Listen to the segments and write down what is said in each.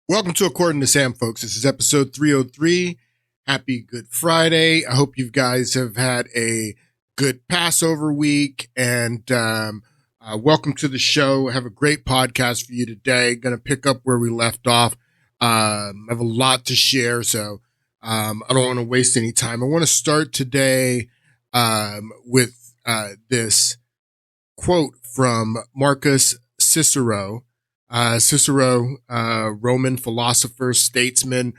Welcome to According to Sam, folks. This is episode 303. Happy Good Friday. I hope you guys have had a good Passover week, and welcome to the show. I have a great podcast for you today. Going to pick up where we left off. I have a lot to share, so I don't want to waste any time. I want to start today with this quote from Marcus Cicero. Roman philosopher, statesman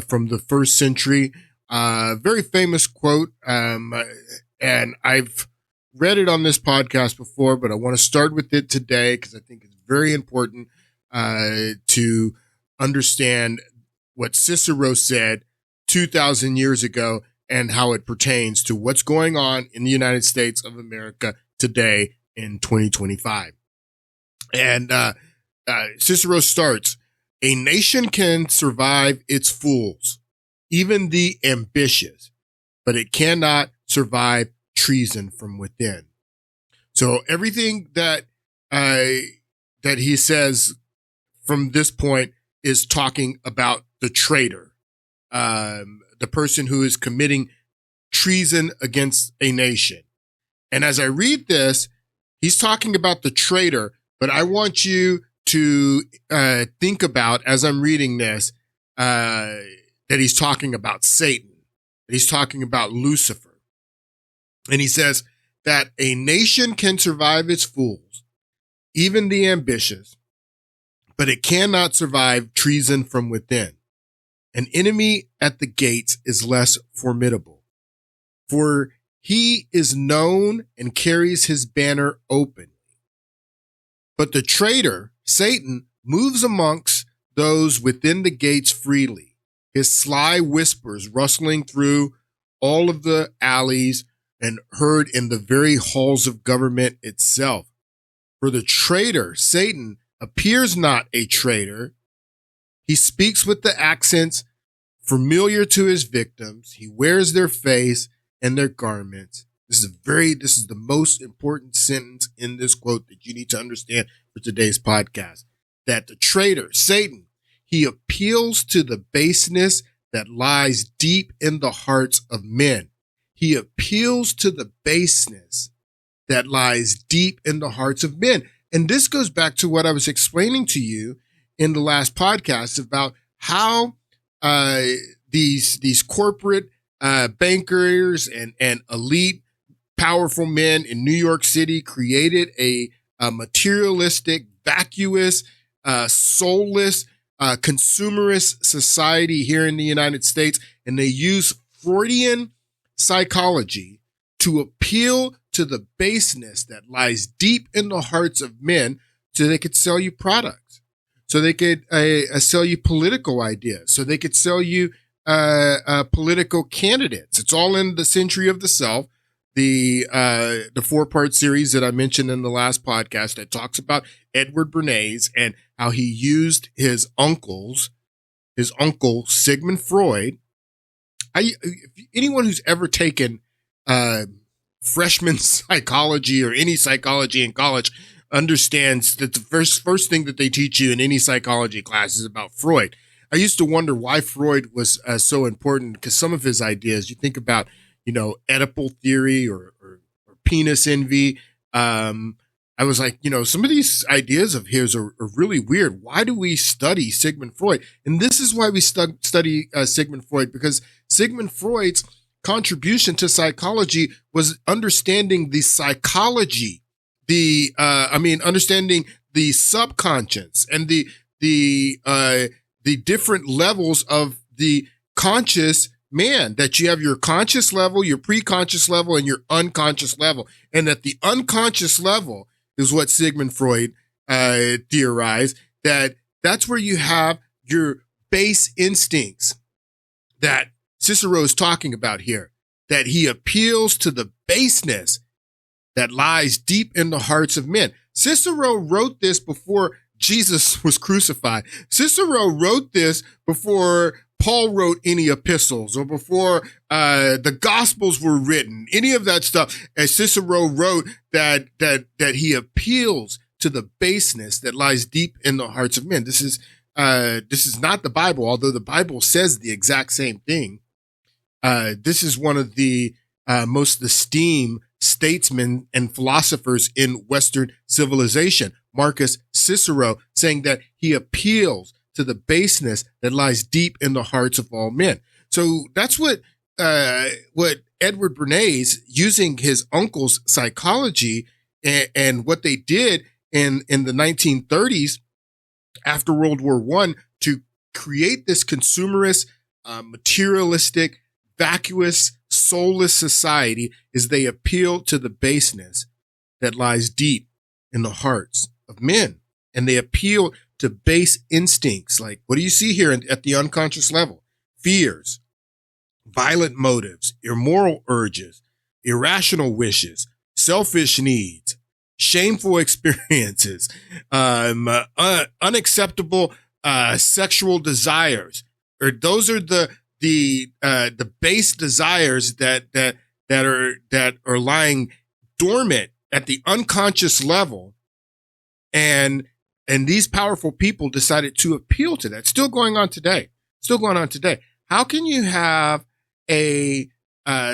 from the first century. Very famous quote, and I've read it on this podcast before, but I want to start with it today because I think it's very important to understand what Cicero said 2,000 years ago and how it pertains to what's going on in the United States of America today in 2025. And Cicero starts, "A nation can survive its fools, even the ambitious, but it cannot survive treason from within." So everything that he says from this point is talking about the traitor, the person who is committing treason against a nation. And as I read this, he's talking about the traitor, but I want you to think about, as I'm reading this, that he's talking about Satan, that he's talking about Lucifer. And he says that a nation can survive its fools, even the ambitious, but it cannot survive treason from within. An enemy at the gates is less formidable, for he is known and carries his banner open. But the traitor, Satan, moves amongst those within the gates freely, his sly whispers rustling through all of the alleys and heard in the very halls of government itself. For the traitor, Satan, appears not a traitor. He speaks with the accents familiar to his victims. He wears their face and their garments. This is the most important sentence in this quote that you need to understand for today's podcast. That the traitor, Satan, he appeals to the baseness that lies deep in the hearts of men. He appeals to the baseness that lies deep in the hearts of men. And this goes back to what I was explaining to you in the last podcast about how these corporate bankers and elite powerful men in New York City created a materialistic, vacuous, soulless, consumerist society here in the United States. And they use Freudian psychology to appeal to the baseness that lies deep in the hearts of men so they could sell you products, so they could sell you political ideas, so they could sell you political candidates. It's all in The Century of the Self, the 4-part series that I mentioned in the last podcast that talks about Edward Bernays and how he used his uncle Sigmund Freud. Anyone who's ever taken freshman psychology or any psychology in college understands that the first thing that they teach you in any psychology class is about Freud. I used to wonder why Freud was so important, because some of his ideas, you think about, Oedipal theory or penis envy. I was like, some of these ideas of his are really weird. Why do we study Sigmund Freud? And this is why we study Sigmund Freud, because Sigmund Freud's contribution to psychology was understanding the psychology, understanding the subconscious and the different levels of the conscious man, that you have your conscious level, your pre-conscious level, and your unconscious level. And that the unconscious level is what Sigmund Freud theorized, that's where you have your base instincts that Cicero is talking about here, that he appeals to the baseness that lies deep in the hearts of men. Cicero wrote this before Jesus was crucified. Cicero wrote this before Paul wrote any epistles or before the Gospels were written, any of that stuff. As Cicero wrote that he appeals to the baseness that lies deep in the hearts of men. This is this is not the Bible, although the Bible says the exact same thing. This is one of the most esteemed statesmen and philosophers in Western civilization, Marcus Cicero, saying that he appeals to the baseness that lies deep in the hearts of all men. So that's what Edward Bernays, using his uncle's psychology and what they did in the 1930s after World War I to create this consumerist, materialistic, vacuous, soulless society, is they appeal to the baseness that lies deep in the hearts of men. And they appeal to base instincts. Like, what do you see here at the unconscious level? Fears, violent motives, immoral urges, irrational wishes, selfish needs, shameful experiences, unacceptable sexual desires. Or those are the base desires that are lying dormant at the unconscious level, and these powerful people decided to appeal to that. Still going on today. How can you have a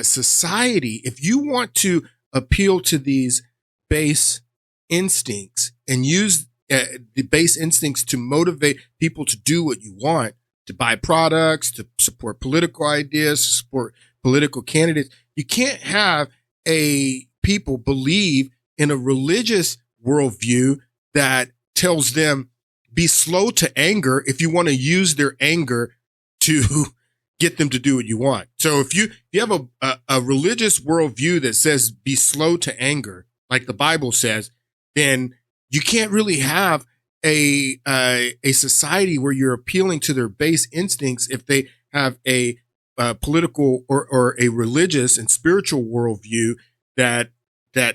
society if you want to appeal to these base instincts and use the base instincts to motivate people to do what you want, to buy products, to support political ideas, to support political candidates? You can't have a people believe in a religious worldview that tells them be slow to anger if you want to use their anger to get them to do what you want. So if you have a religious worldview that says be slow to anger, like the Bible says, then you can't really have a society where you're appealing to their base instincts if they have a political or a religious and spiritual worldview that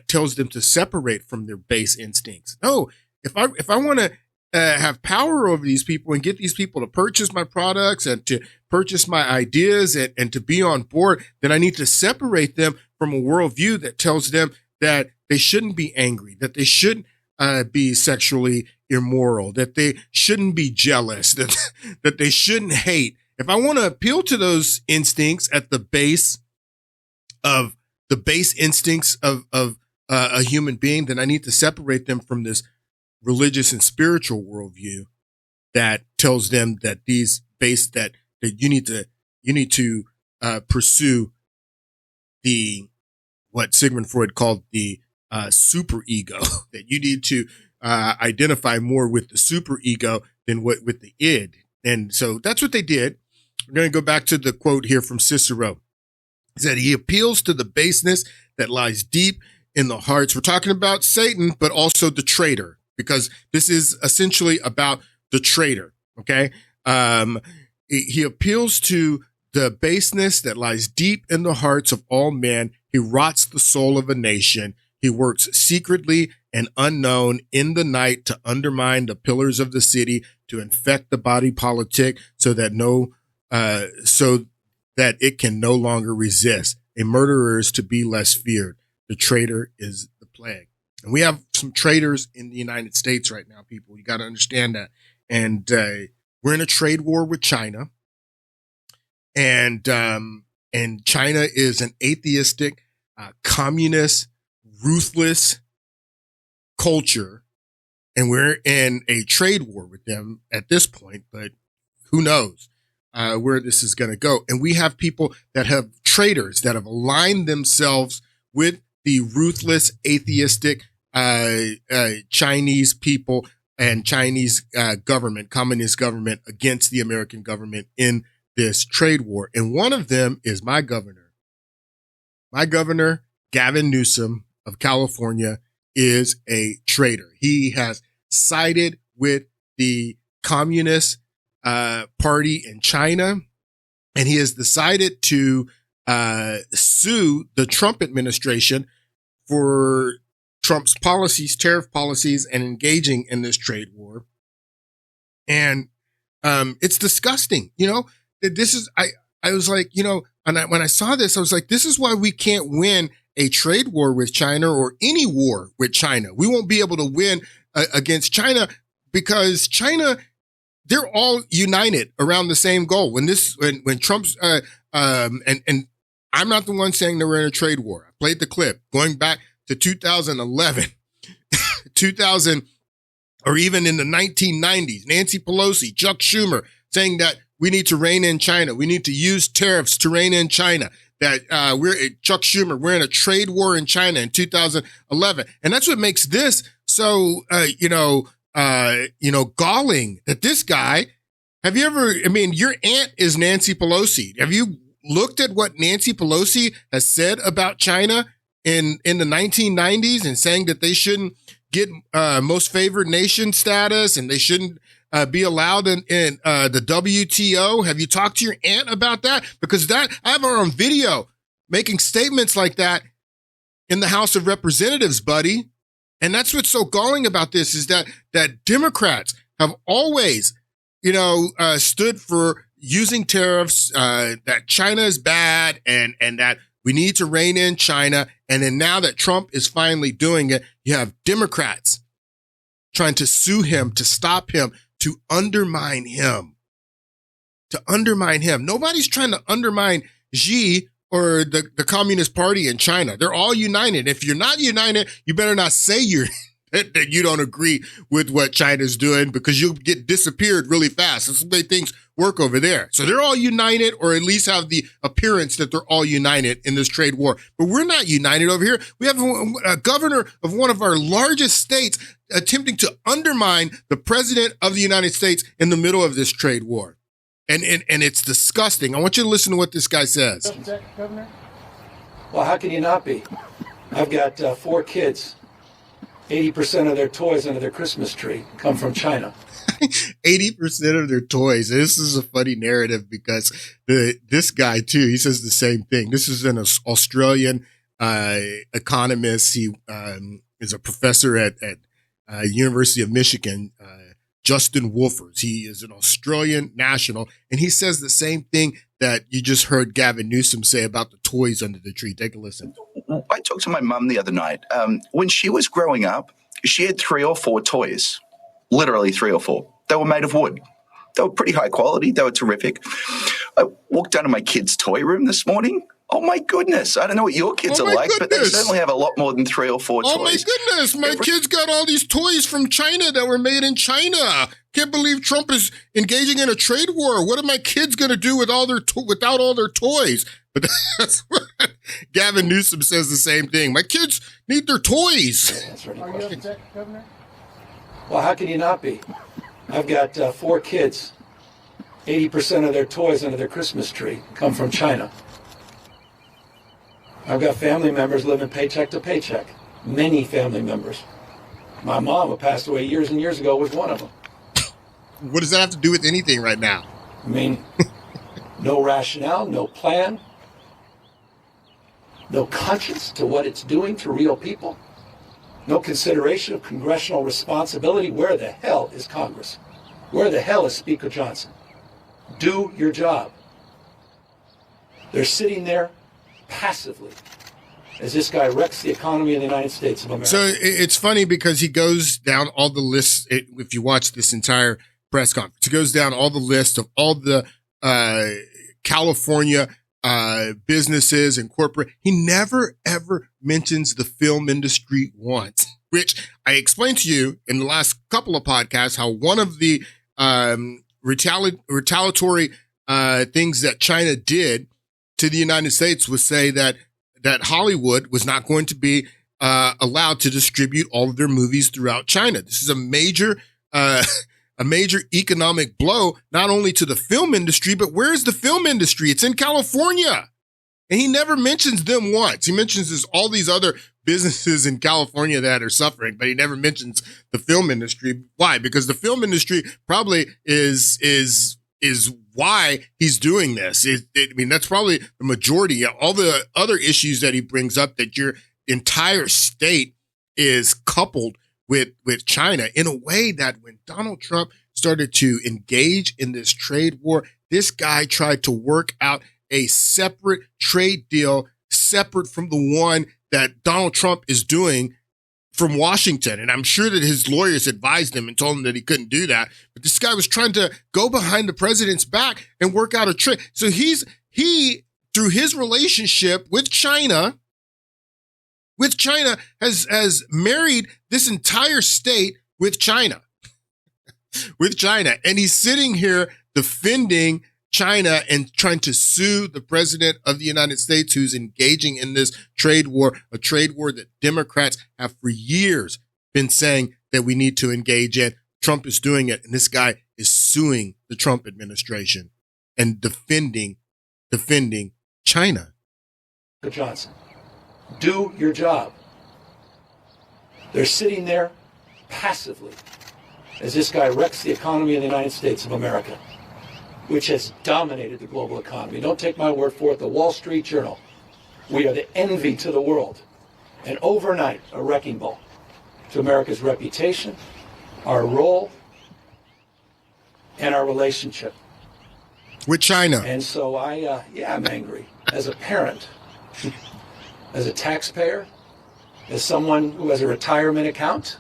tells them to separate from their base instincts. No, if I want to have power over these people and get these people to purchase my products and to purchase my ideas and to be on board, then I need to separate them from a worldview that tells them that they shouldn't be angry, that they shouldn't be sexually immoral, that they shouldn't be jealous, that they shouldn't hate. If I want to appeal to those instincts at the base instincts of a human being, then I need to separate them from this religious and spiritual worldview that tells them that that you need to pursue what Sigmund Freud called the super ego, that you need to identify more with the super ego than with the id. And so that's what they did. We're going to go back to the quote here from Cicero. He said he appeals to the baseness that lies deep in the hearts. We're talking about Satan, but also the traitor, because this is essentially about the traitor. Okay. He appeals to the baseness that lies deep in the hearts of all men. He rots the soul of a nation. He works secretly and unknown in the night to undermine the pillars of the city, to infect the body politic so that it can no longer resist. A murderer is to be less feared. The traitor is the plague. And we have some traitors in the United States right now, people. You got to understand that. And we're in a trade war with China. And China is an atheistic, communist, ruthless culture. And we're in a trade war with them at this point, but who knows where this is going to go. And we have people that have traitors that have aligned themselves with the ruthless, atheistic Chinese people and Chinese government, communist government, against the American government in this trade war. And one of them is my governor. My governor, Gavin Newsom of California, is a traitor. He has sided with the Communist Party in China, and he has decided to sue the Trump administration for Trump's policies, tariff policies, and engaging in this trade war. And it's disgusting. You know, this is, I was like, you know, when I saw this, I was like, this is why we can't win a trade war with China or any war with China. We won't be able to win against China because China, they're all united around the same goal. When Trump's, and I'm not the one saying that we're in a trade war. I played the clip going back to 2011, 2000, or even in the 1990s, Nancy Pelosi, Chuck Schumer saying that we need to rein in China. We need to use tariffs to rein in China. That Chuck Schumer, we're in a trade war in China in 2011. And that's what makes this so, galling that this guy, your aunt is Nancy Pelosi. Have you looked at what Nancy Pelosi has said about China in the 1990s and saying that they shouldn't get most favored nation status and they shouldn't be allowed in the WTO? Have you talked to your aunt about that? Because I have her on video making statements like that in the House of Representatives, buddy. And that's what's so galling about this is that Democrats have always, stood for using tariffs, that China is bad and that we need to rein in China. And then now that Trump is finally doing it, you have Democrats trying to sue him, to stop him, to undermine him. Nobody's trying to undermine Xi or the Communist Party in China. They're all united. If you're not united, you better not say that you don't agree with what China's doing, because you'll get disappeared really fast. That's the way things work over there. So they're all united, or at least have the appearance that they're all united in this trade war. But we're not united over here. We have a governor of one of our largest states attempting to undermine the president of the United States in the middle of this trade war. And it's disgusting. I want you to listen to what this guy says. Governor? Well, how can you not be? I've got 4 kids. 80% of their toys under their Christmas tree come from China. 80% of their toys. This is a funny narrative because this guy too, he says the same thing. This is an Australian economist. He is a professor at University of Michigan, Justin Wolfers. He is an Australian national, and he says the same thing that you just heard Gavin Newsom say about the toys under the tree. Take a listen. I talked to my mum the other night. When she was growing up, she had 3 or 4 toys, literally 3 or 4. They were made of wood. They were pretty high quality. They were terrific. I walked down to my kids' toy room this morning. Oh, my goodness. I don't know what your kids are like, but they certainly have a lot more than 3 or 4 toys. Oh, my goodness. My kids got all these toys from China that were made in China. Can't believe Trump is engaging in a trade war. What are my kids going to do with without all their toys? But that's what Gavin Newsom says the same thing. My kids need their toys. Are you upset, Governor? Well, how can you not be? I've got 4 kids. 80% of their toys under their Christmas tree come from China. I've got family members living paycheck to paycheck. Many family members. My mom, who passed away years and years ago, was one of them. What does that have to do with anything right now? I mean, no rationale, no plan, no conscience to what it's doing to real people, no consideration of congressional responsibility. Where the hell is Congress? Where the hell is Speaker Johnson? Do your job. They're sitting there passively as this guy wrecks the economy in the United States of America. So it's funny because he goes down all the lists. If you watch this entire press conference, he goes down all the list of all the California businesses and corporate. He never, ever mentions the film industry once, which I explained to you in the last couple of podcasts, how one of the retaliatory things that China did to the United States was say that Hollywood was not going to be allowed to distribute all of their movies throughout China. This is a major economic blow, not only to the film industry, but where's the film industry? It's in California. And he never mentions them once. He mentions all these other businesses in California that are suffering, but he never mentions the film industry. Why? Because the film industry probably is why he's doing this. That's probably the majority of all the other issues that he brings up, that your entire state is coupled with China in a way that when Donald Trump started to engage in this trade war, this guy tried to work out a separate trade deal, separate from the one that Donald Trump is doing from Washington. And I'm sure that his lawyers advised him and told him that he couldn't do that. But this guy was trying to go behind the president's back and work out a trick. So he, through his relationship with China, has married this entire state with China. And he's sitting here defending China and trying to sue the president of the United States, who's engaging in this trade war, a trade war that Democrats have for years been saying that we need to engage in. Trump is doing it, and this guy is suing the Trump administration and defending China. Johnson, do your job. They're sitting there passively as this guy wrecks the economy of the United States of America, which has dominated the global economy. Don't take my word for it. The Wall Street Journal, we are the envy to the world. And overnight, a wrecking ball to America's reputation, our role, and our relationship with China. And so I'm angry as a parent, as a taxpayer, as someone who has a retirement account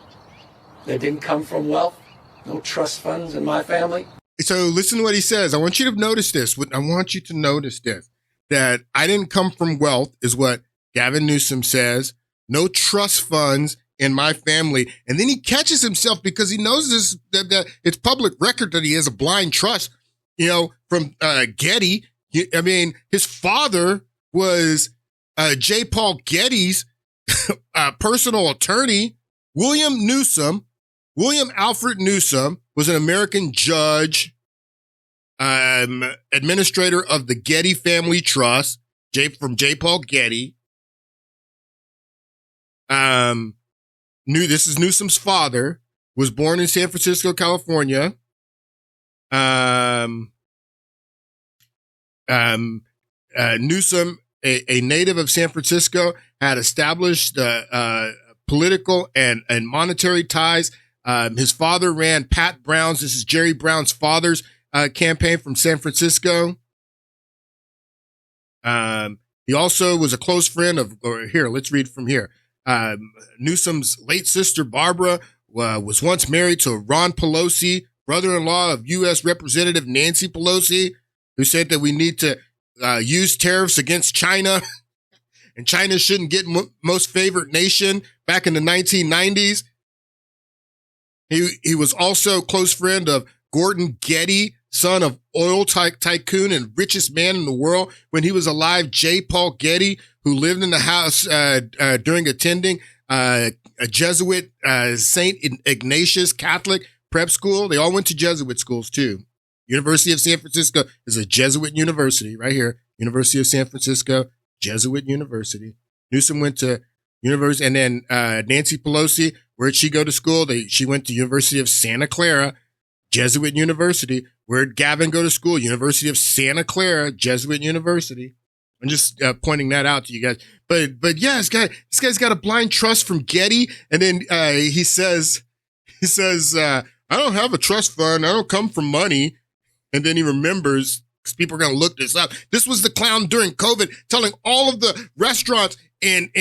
that didn't come from wealth, no trust funds in my family. So listen to what he says. I want you to notice this. I want you to notice this, that I didn't come from wealth is what Gavin Newsom says. No trust funds in my family. And then he catches himself because he knows this, that it's public record that he has a blind trust, from Getty. I mean, his father was J. Paul Getty's personal attorney. William Alfred Newsom was an American judge, administrator of the Getty Family Trust, from J. Paul Getty. This is Newsom's father, was born in San Francisco, California. Newsom, a native of San Francisco, had established political and monetary ties. His father ran Pat Brown's, this is Jerry Brown's father's campaign from San Francisco. He also was a close friend let's read from here. Newsom's late sister, Barbara, was once married to Ron Pelosi, brother-in-law of U.S. Representative Nancy Pelosi, who said that we need to use tariffs against China and China shouldn't get most favored nation back in the 1990s. He was also a close friend of Gordon Getty, son of oil tycoon and richest man in the world when he was alive, J. Paul Getty, who lived in the house during attending a Jesuit St. Ignatius Catholic prep school. They all went to Jesuit schools too. University of San Francisco is a Jesuit university right here. University of San Francisco, Jesuit University. Newsom went to university, and then Nancy Pelosi, where'd she go to school? She went to University of Santa Clara, Jesuit University. Where'd Gavin go to school? University of Santa Clara, Jesuit University. I'm just pointing that out to you guys. But yeah, this guy's got a blind trust from Getty, and then he says, I don't have a trust fund. I don't come from money. And then he remembers, because people are going to look this up. This was the clown during COVID telling all of the restaurants in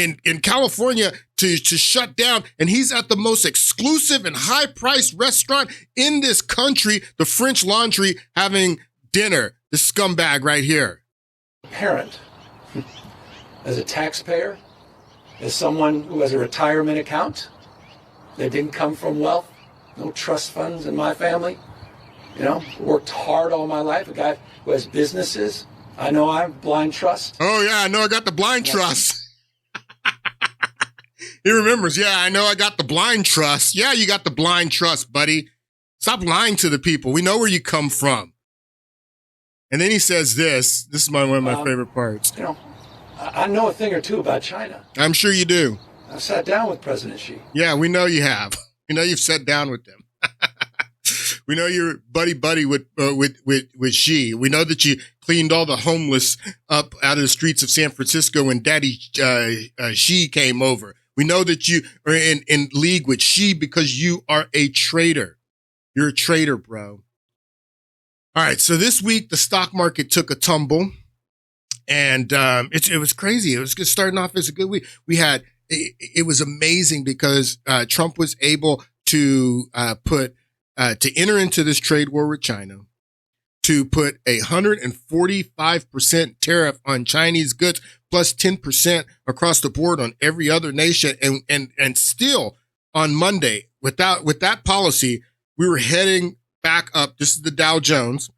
California to shut down. And he's at the most exclusive and high-priced restaurant in this country, the French Laundry, having dinner. This scumbag right here. Parent, as a taxpayer, as someone who has a retirement account that didn't come from wealth, no trust funds in my family, worked hard all my life, a guy who has businesses. I know I have blind trust. Oh, yeah, I know I got the blind trust. He remembers, yeah, I know I got the blind trust. Yeah, you got the blind trust, buddy. Stop lying to the people. We know where you come from. And then he says this. This is one of my favorite parts. I know a thing or two about China. I'm sure you do. I've sat down with President Xi. Yeah, we know you have. We know you've sat down with them. We know you're buddy with Xi. We know that you cleaned all the homeless up out of the streets of San Francisco when Daddy Xi came over. We know that you are in league with Xi because you are a traitor. You're a traitor, bro. All right. So this week, the stock market took a tumble, and it was crazy. It was starting off as a good week. We had it was amazing because Trump was able to to enter into this trade war with China, to put 145% tariff on Chinese goods plus 10% across the board on every other nation. And still on Monday, with that policy, we were heading back up. This is the Dow Jones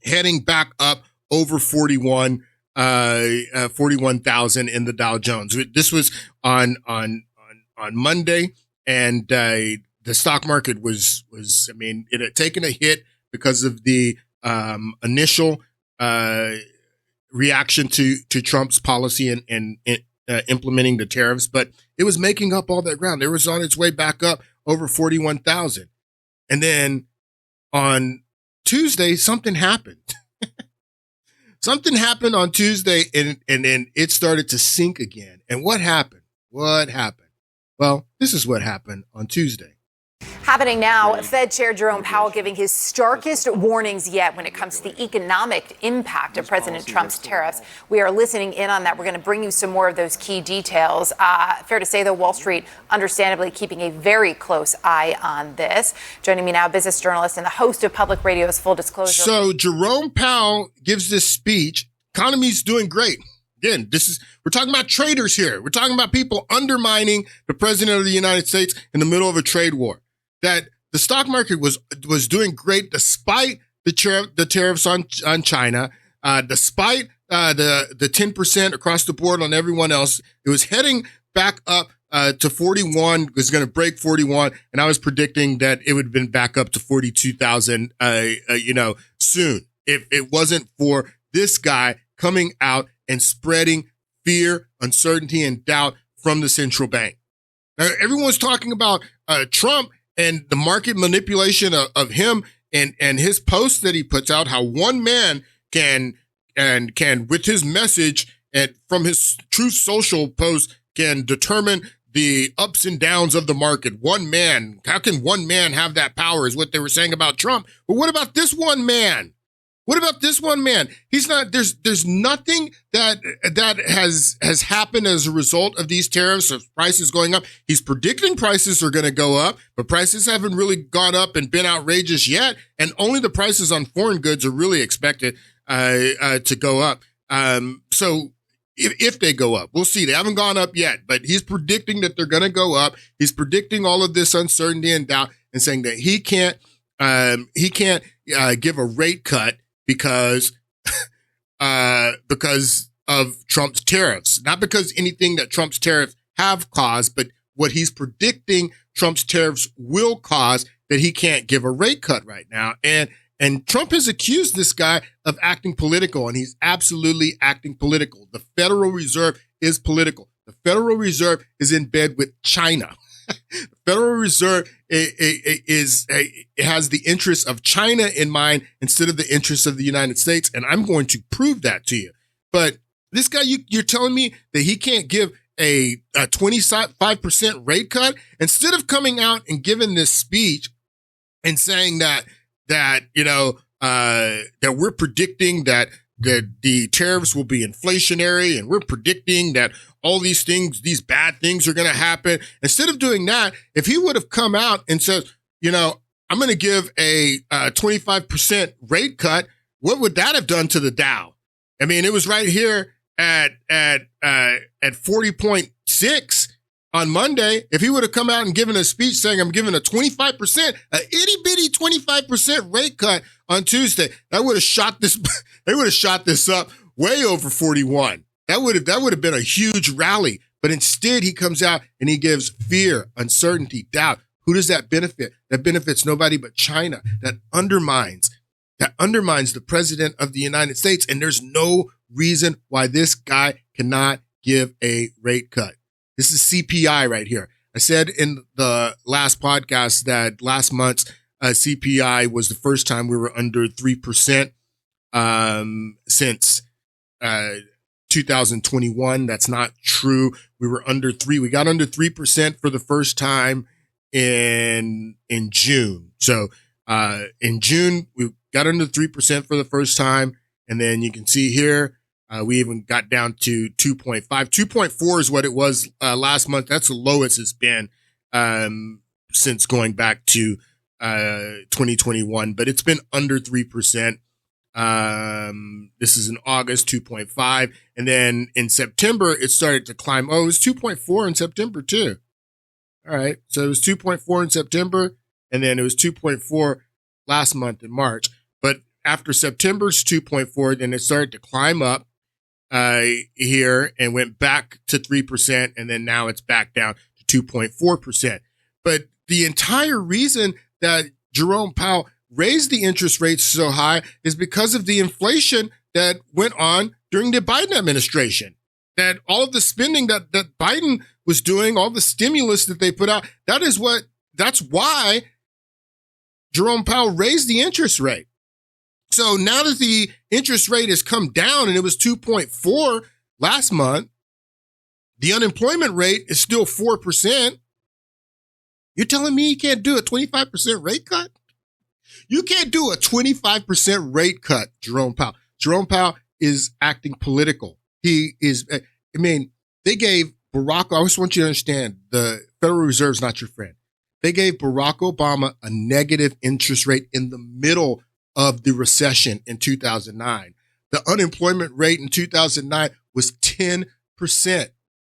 heading back up over 41,000 in the Dow Jones. This was on Monday, and the stock market was, I mean, it had taken a hit because of the initial reaction to Trump's policy and implementing the tariffs, but it was making up all that ground. It was on its way back up over 41,000. And then on Tuesday, something happened. Something happened on Tuesday, and then it started to sink again. And what happened? What happened? Well, this is what happened on Tuesday. Happening now, Fed Chair Jerome Powell giving his starkest warnings yet when it comes to the economic impact of President Trump's tariffs. We are listening in on that. We're going to bring you some more of those key details. Fair to say, though, Wall Street understandably keeping a very close eye on this. Joining me now, business journalist and the host of Public Radio's Full Disclosure. So Jerome Powell gives this speech. Economy's doing great. Again, we're talking about traitors here. We're talking about people undermining the president of the United States in the middle of a trade war. That the stock market was doing great despite the tariffs on China, despite the 10% across the board on everyone else. It was heading back up to 41. It was going to break 41, and I was predicting that it would have been back up to 42,000, soon if it wasn't for this guy coming out and spreading fear, uncertainty, and doubt from the central bank. Now, everyone's talking about Trump and the market manipulation of him and his posts that he puts out, how one man can with his message and from his Truth Social post can determine the ups and downs of the market. One man, how can one man have that power is what they were saying about Trump. But what about this one man? What about this one man? He's not, there's nothing that has happened as a result of these tariffs of prices going up. He's predicting prices are going to go up, but prices haven't really gone up and been outrageous yet. And only the prices on foreign goods are really expected, to go up. So if they go up, we'll see. They haven't gone up yet, but he's predicting that they're going to go up. He's predicting all of this uncertainty and doubt and saying that he can't give a rate cut because of Trump's tariffs, not because anything that Trump's tariffs have caused, but what he's predicting Trump's tariffs will cause, that he can't give a rate cut right now. And Trump has accused this guy of acting political, and he's absolutely acting political. The Federal Reserve is political. The Federal Reserve is in bed with China. The Federal Reserve has the interests of China in mind instead of the interests of the United States, and I'm going to prove that to you. But this guy, you're telling me that he can't give a 25% rate cut instead of coming out and giving this speech and saying that we're predicting that the tariffs will be inflationary, and we're predicting that all these things, these bad things are going to happen. Instead of doing that, if he would have come out and said, I'm going to give a 25% rate cut, what would that have done to the Dow? I mean, it was right here at 40.6 on Monday. If he would have come out and given a speech saying, I'm giving a 25%, a itty bitty 25% rate cut on Tuesday, that would have shot this, they would have shot this up way over 41. That would have been a huge rally. But instead, he comes out and he gives fear, uncertainty, doubt. Who does that benefit? That benefits nobody but China. That undermines the president of the United States. And there's no reason why this guy cannot give a rate cut. This is CPI right here. I said in the last podcast that last month's CPI was the first time we were under 3% since 2021. That's not true. We were under 3. We got under 3% for the first time in June. So in June, we got under 3% for the first time. And then you can see here, We even got down to 2.5. 2.4 is what it was last month. That's the lowest it's been since going back to 2021, but it's been under 3%. This is in August, 2.5. And then in September, it started to climb. Oh, it was 2.4 in September too. All right. So it was 2.4 in September, and then it was 2.4 last month in March. But after September's 2.4, then it started to climb up here and went back to 3. And then now it's back down to 2.4%. But the entire reason that Jerome Powell raised the interest rates so high is because of the inflation that went on during the Biden administration. That all of the spending that Biden was doing, all the stimulus that they put out, that's why Jerome Powell raised the interest rate. So now that the interest rate has come down and it was 2.4 last month, the unemployment rate is still 4%. You're telling me you can't do a 25% rate cut? You can't do a 25% rate cut, Jerome Powell. Jerome Powell is acting political. He is, they gave Barack, I just want you to understand, the Federal Reserve's not your friend. They gave Barack Obama a negative interest rate in the middle of the recession in 2009. The unemployment rate in 2009 was 10%,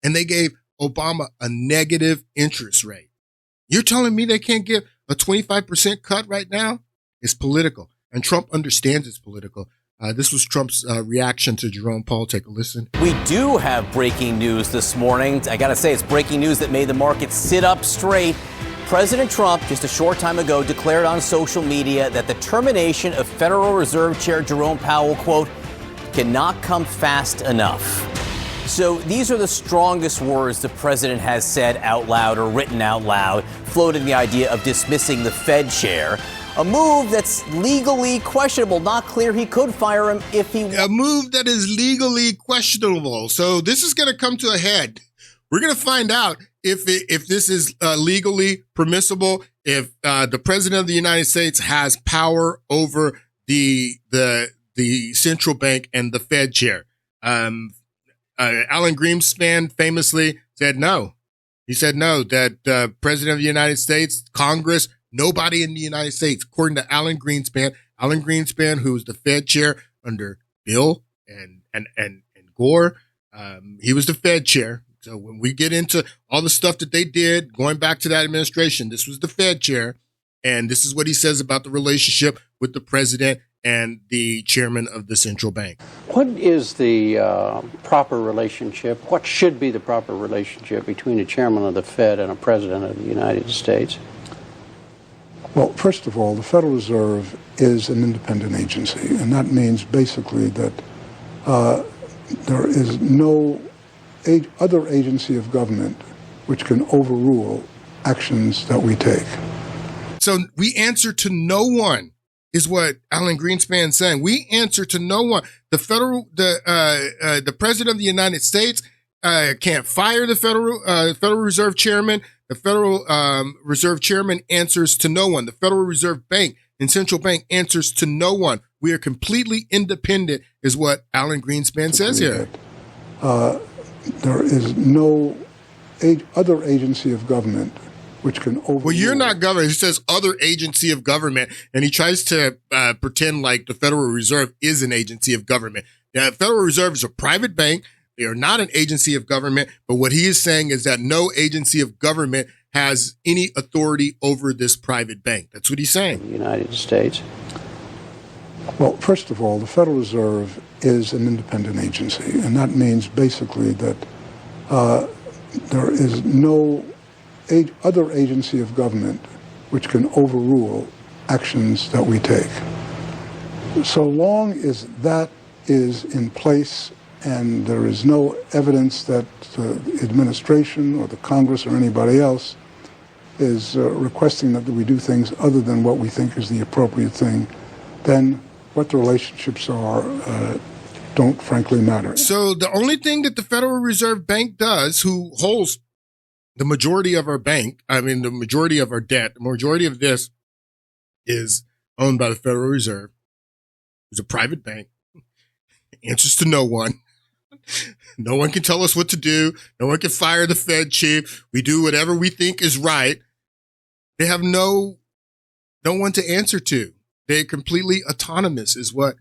and they gave Obama a negative interest rate. You're telling me they can't give a 25% cut right now? It's political, and Trump understands it's political. This was Trump's reaction to Jerome Powell. Take a listen. We do have breaking news this morning. I got to say, it's breaking news that made the market sit up straight. President Trump, just a short time ago, declared on social media that the termination of Federal Reserve Chair Jerome Powell, quote, cannot come fast enough. So these are the strongest words the president has said out loud or written out loud, floating the idea of dismissing the Fed chair. A move that's legally questionable. Not clear he could fire him if he... A move that is legally questionable. So this is going to come to a head. We're going to find out if this is legally permissible, if the president of the United States has power over the central bank and the Fed chair. Alan Greenspan famously said no. He said no, that president of the United States, Congress, nobody in the United States, according to Alan Greenspan, who was the Fed chair under Bill and Gore, he was the Fed chair. So when we get into all the stuff that they did, going back to that administration, this was the Fed chair. And this is what he says about the relationship with the president and the chairman of the central bank. What is the proper relationship? What should be the proper relationship between a chairman of the Fed and a president of the United States? Well, first of all, the Federal Reserve is an independent agency, and that means basically that there is no other agency of government which can overrule actions that we take. So we answer to no one, is what Alan Greenspan's saying. We answer to no one. The president of the United States can't fire the Federal Reserve chairman. The Federal Reserve chairman answers to no one. The Federal Reserve Bank and central bank answers to no one. We are completely independent, is what Alan Greenspan says here. There is no other agency of government which can overrule. Well, you're not government. He says other agency of government, and he tries to pretend like the Federal Reserve is an agency of government. The Federal Reserve is a private bank. They are not an agency of government, but what he is saying is that no agency of government has any authority over this private bank. That's what he's saying. The United States. Well, first of all, the Federal Reserve is an independent agency, and that means basically that there is no other agency of government which can overrule actions that we take. So long as that is in place and there is no evidence that the administration or the Congress or anybody else is requesting that we do things other than what we think is the appropriate thing, then what the relationships are don't frankly matter. So the only thing that the Federal Reserve Bank does, who holds the majority of our bank, the majority of our debt, the majority of this is owned by the Federal Reserve. It's a private bank. Answers to no one. No one can tell us what to do. No one can fire the Fed chief. We do whatever we think is right. They have no one to answer to. They're completely autonomous, is what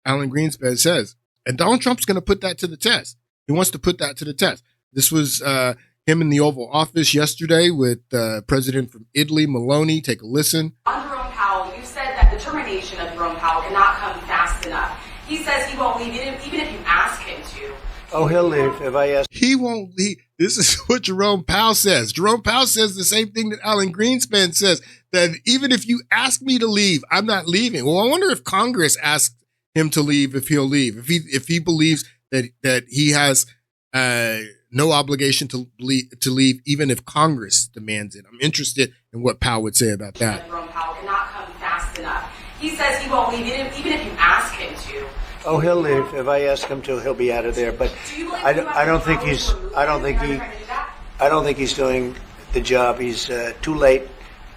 Alan Greenspan says. And Donald Trump's going to put that to the test. He wants to put that to the test. This was him in the Oval Office yesterday with President from Italy, Meloni. Take a listen. On Jerome Powell, you said that the termination of Jerome Powell cannot come fast enough. He says he won't leave even if you ask him to. Oh, he'll leave if I ask. He won't leave. This is what Jerome Powell says. Jerome Powell says the same thing that Alan Greenspan says, that even if you ask me to leave, I'm not leaving. Well, I wonder if Congress asked him to leave, if he'll leave, if he believes that he has no obligation to leave, even if Congress demands it. I'm interested in what Powell would say about that. Jerome Powell cannot come fast enough. He says he won't leave even if you ask him to. Oh, he'll leave if I ask him to. He'll be out of there. But I don't think he's doing the job. He's too late,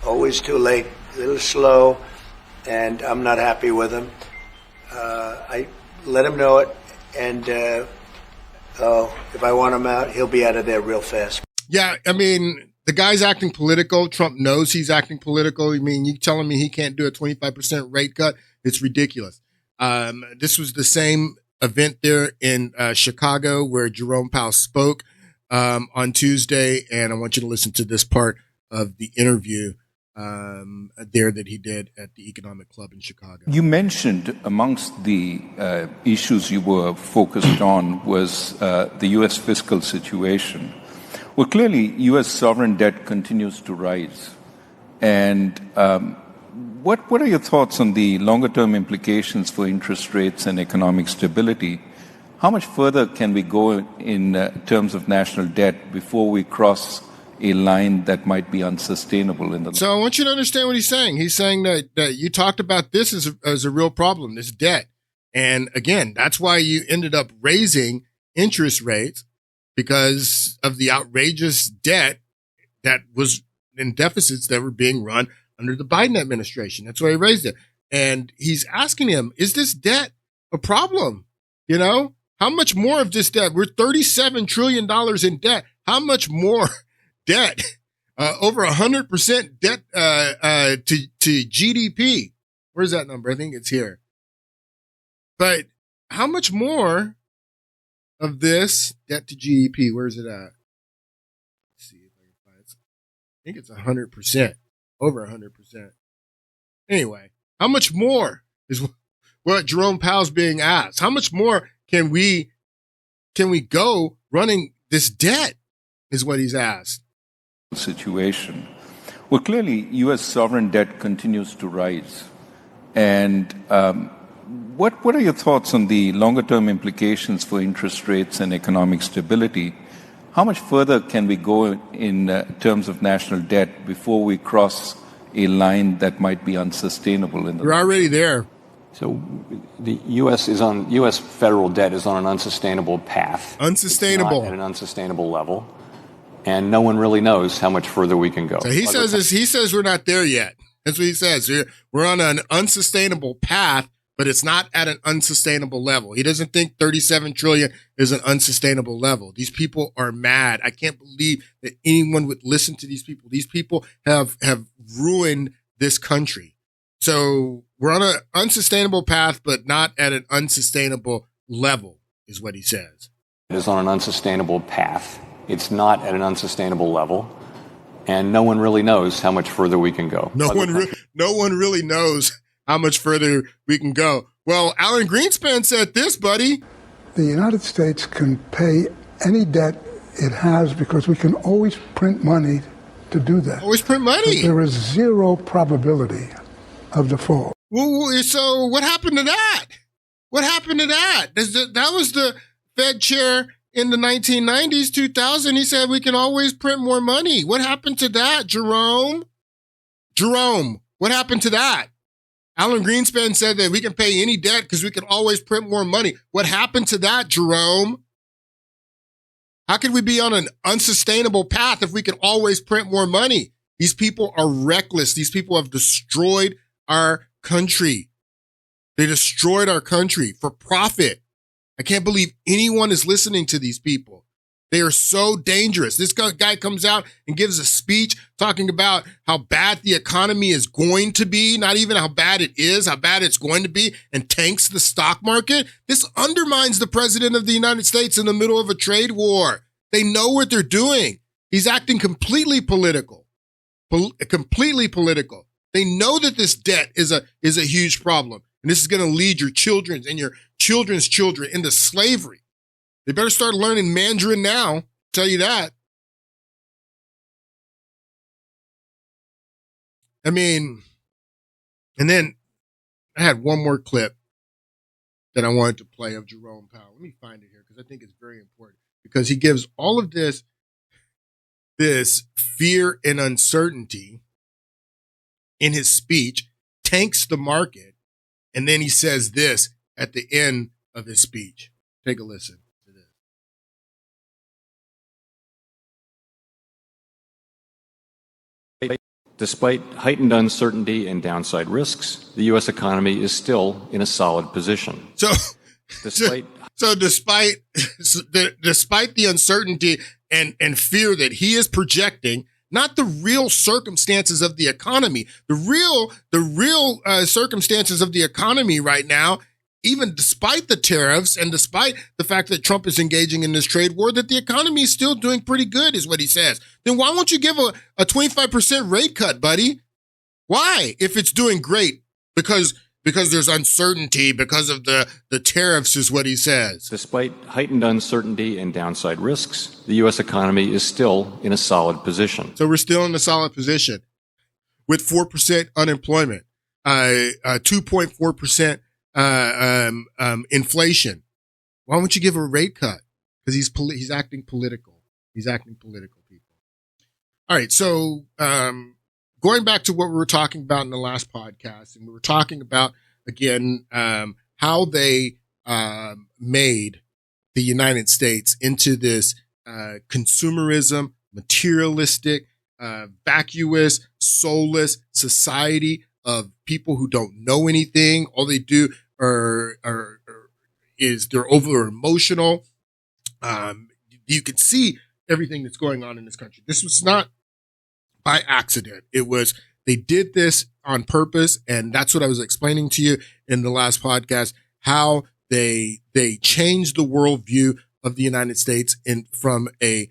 always too late, a little slow, and I'm not happy with him. I let him know it, and if I want him out, he'll be out of there real fast. Yeah, I mean, the guy's acting political. Trump knows he's acting political. I mean, you telling me he can't do a 25% rate cut? It's ridiculous. This was the same event there in Chicago where Jerome Powell spoke on Tuesday, and I want you to listen to this part of the interview there that he did at the Economic Club in Chicago. You mentioned amongst the issues you were focused on was the U.S. fiscal situation. Well, clearly, U.S. sovereign debt continues to rise. And what are your thoughts on the longer-term implications for interest rates and economic stability? How much further can we go in terms of national debt before we cross a line that might be unsustainable in the. So I want you to understand what he's saying. He's saying that you talked about this as a real problem, this debt. And again, that's why you ended up raising interest rates, because of the outrageous debt that was in deficits that were being run under the Biden administration. That's why he raised it. And he's asking him, is this debt a problem? You know, how much more of this debt? We're $37 trillion in debt. How much more debt? Over 100% debt to GDP. Where's that number? I think it's here. But how much more of this debt to GDP? Where's it at? Let's see if I can find it. I think it's 100%, over 100%. Anyway, how much more is what Jerome Powell's being asked? How much more can we go running this debt is what he's asked. Situation. Well, clearly, U.S. sovereign debt continues to rise. And what are your thoughts on the longer-term implications for interest rates and economic stability? How much further can we go in terms of national debt before we cross a line that might be unsustainable? We're already there. So the U.S. federal debt is on an unsustainable path. Unsustainable. It's not at an unsustainable level. And no one really knows how much further we can go. So he says we're not there yet. That's what he says. We're on an unsustainable path, but it's not at an unsustainable level. He doesn't think 37 trillion is an unsustainable level. These people are mad. I can't believe that anyone would listen to these people. These people have ruined this country. So we're on an unsustainable path, but not at an unsustainable level, is what he says. It is on an unsustainable path. It's not at an unsustainable level, and no one really knows how much further we can go. No one really knows how much further we can go. Well, Alan Greenspan said this, buddy. The United States can pay any debt it has because we can always print money to do that. Always print money. But there is zero probability of default. Well, so what happened to that? What happened to that? That was the Fed chair in the 1990s, 2000. He said we can always print more money. What happened to that, Jerome? Jerome, what happened to that? Alan Greenspan said that we can pay any debt because we can always print more money. What happened to that, Jerome? How could we be on an unsustainable path if we can always print more money? These people are reckless. These people have destroyed our country. They destroyed our country for profit. I can't believe anyone is listening to these people. They are so dangerous. This guy comes out and gives a speech talking about how bad the economy is going to be, not even how bad it is, how bad it's going to be, and tanks the stock market. This undermines the president of the United States in the middle of a trade war. They know what they're doing. He's acting completely political, completely political. They know that this debt is a huge problem, and this is going to lead your children and your children's children into slavery. They better start learning Mandarin now, I'll tell you that. I mean, and then I had one more clip that I wanted to play of Jerome Powell. Let me find it here because I think it's very important, because he gives all of this fear and uncertainty in his speech, tanks the market, and then he says this at the end of his speech. Take a listen. Despite heightened uncertainty and downside risks, the U.S. economy is still in a solid position. Despite the uncertainty and fear that he is projecting, not the real circumstances of the economy, the real circumstances of the economy right now, even despite the tariffs and despite the fact that Trump is engaging in this trade war, that the economy is still doing pretty good, is what he says. Then why won't you give a 25% rate cut, buddy? Why? If it's doing great, because there's uncertainty, because of the tariffs, is what he says. Despite heightened uncertainty and downside risks, the U.S. economy is still in a solid position. So we're still in a solid position with 4% unemployment, 2.4% inflation. Why won't you give a rate cut? Because he's acting political. He's acting political, people. All right. So, going back to what we were talking about in the last podcast, and we were talking about, again, how they made the United States into this consumerism, materialistic, vacuous, soulless society of people who don't know anything. All they do is they're over emotional. You can see everything that's going on in this country. This was not by accident. It was, they did this on purpose. And that's what I was explaining to you in the last podcast, how they changed the worldview of the United States from a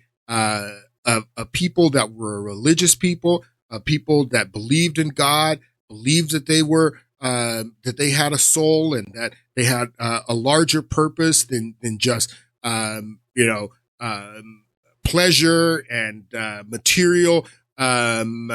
people that were a religious people, people that believed in God, believed that they were, that they had a soul and that they had a larger purpose than just, pleasure and material, and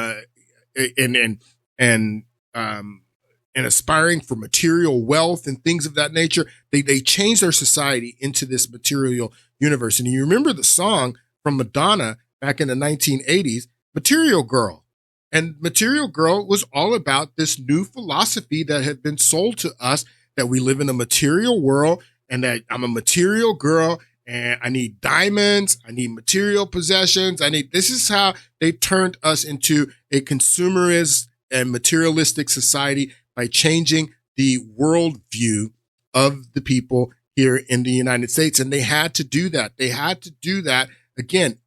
aspiring for material wealth and things of that nature. They changed their society into this material universe. And you remember the song from Madonna back in the 1980s, Material Girl. And Material Girl was all about this new philosophy that had been sold to us, that we live in a material world and that I'm a material girl and I need diamonds, I need material possessions, this is how they turned us into a consumerist and materialistic society by changing the worldview of the people here in the United States. And they had to do that. They had to do that. Again,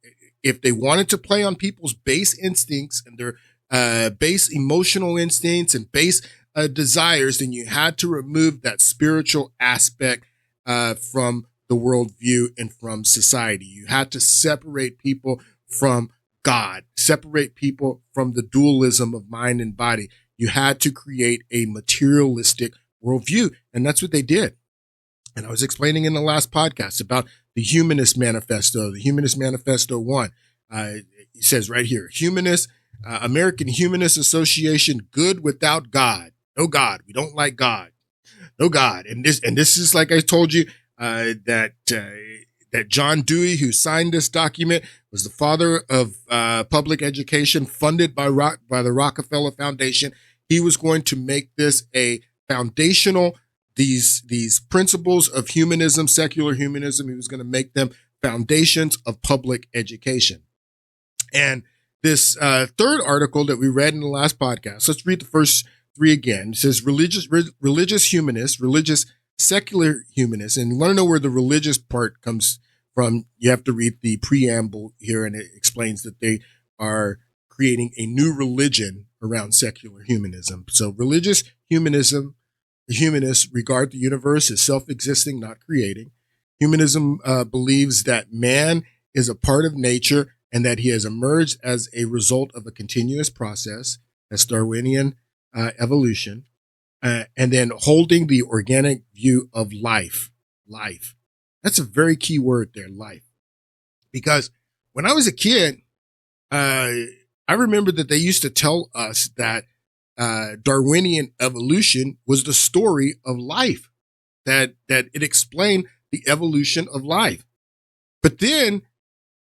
if they wanted to play on people's base instincts and their base emotional instincts and base desires, then you had to remove that spiritual aspect from the worldview and from society. You had to separate people from God, separate people from the dualism of mind and body. You had to create a materialistic worldview. And that's what they did. And I was explaining in the last podcast about the Humanist Manifesto, the Humanist Manifesto 1. It says right here, American Humanist Association, good without God. No God. We don't like God. No God. And this is, like I told you, that John Dewey, who signed this document, was the father of public education, funded by the Rockefeller Foundation. He was going to make this a foundational, these principles of humanism, secular humanism. He was going to make them foundations of public education. And this third article that we read in the last podcast, let's read the first three again. It says religious humanists, religious secular humanists, and you want to know where the religious part comes from, you have to read the preamble here, and it explains that they are creating a new religion around secular humanism. So religious humanism, the humanists regard the universe as self-existing, not creating. Humanism believes that man is a part of nature and that he has emerged as a result of a continuous process. That's Darwinian evolution. And then holding the organic view of life. Life. That's a very key word there, life. Because when I was a kid, I remember that they used to tell us that Darwinian evolution was the story of life, that it explained the evolution of life. But then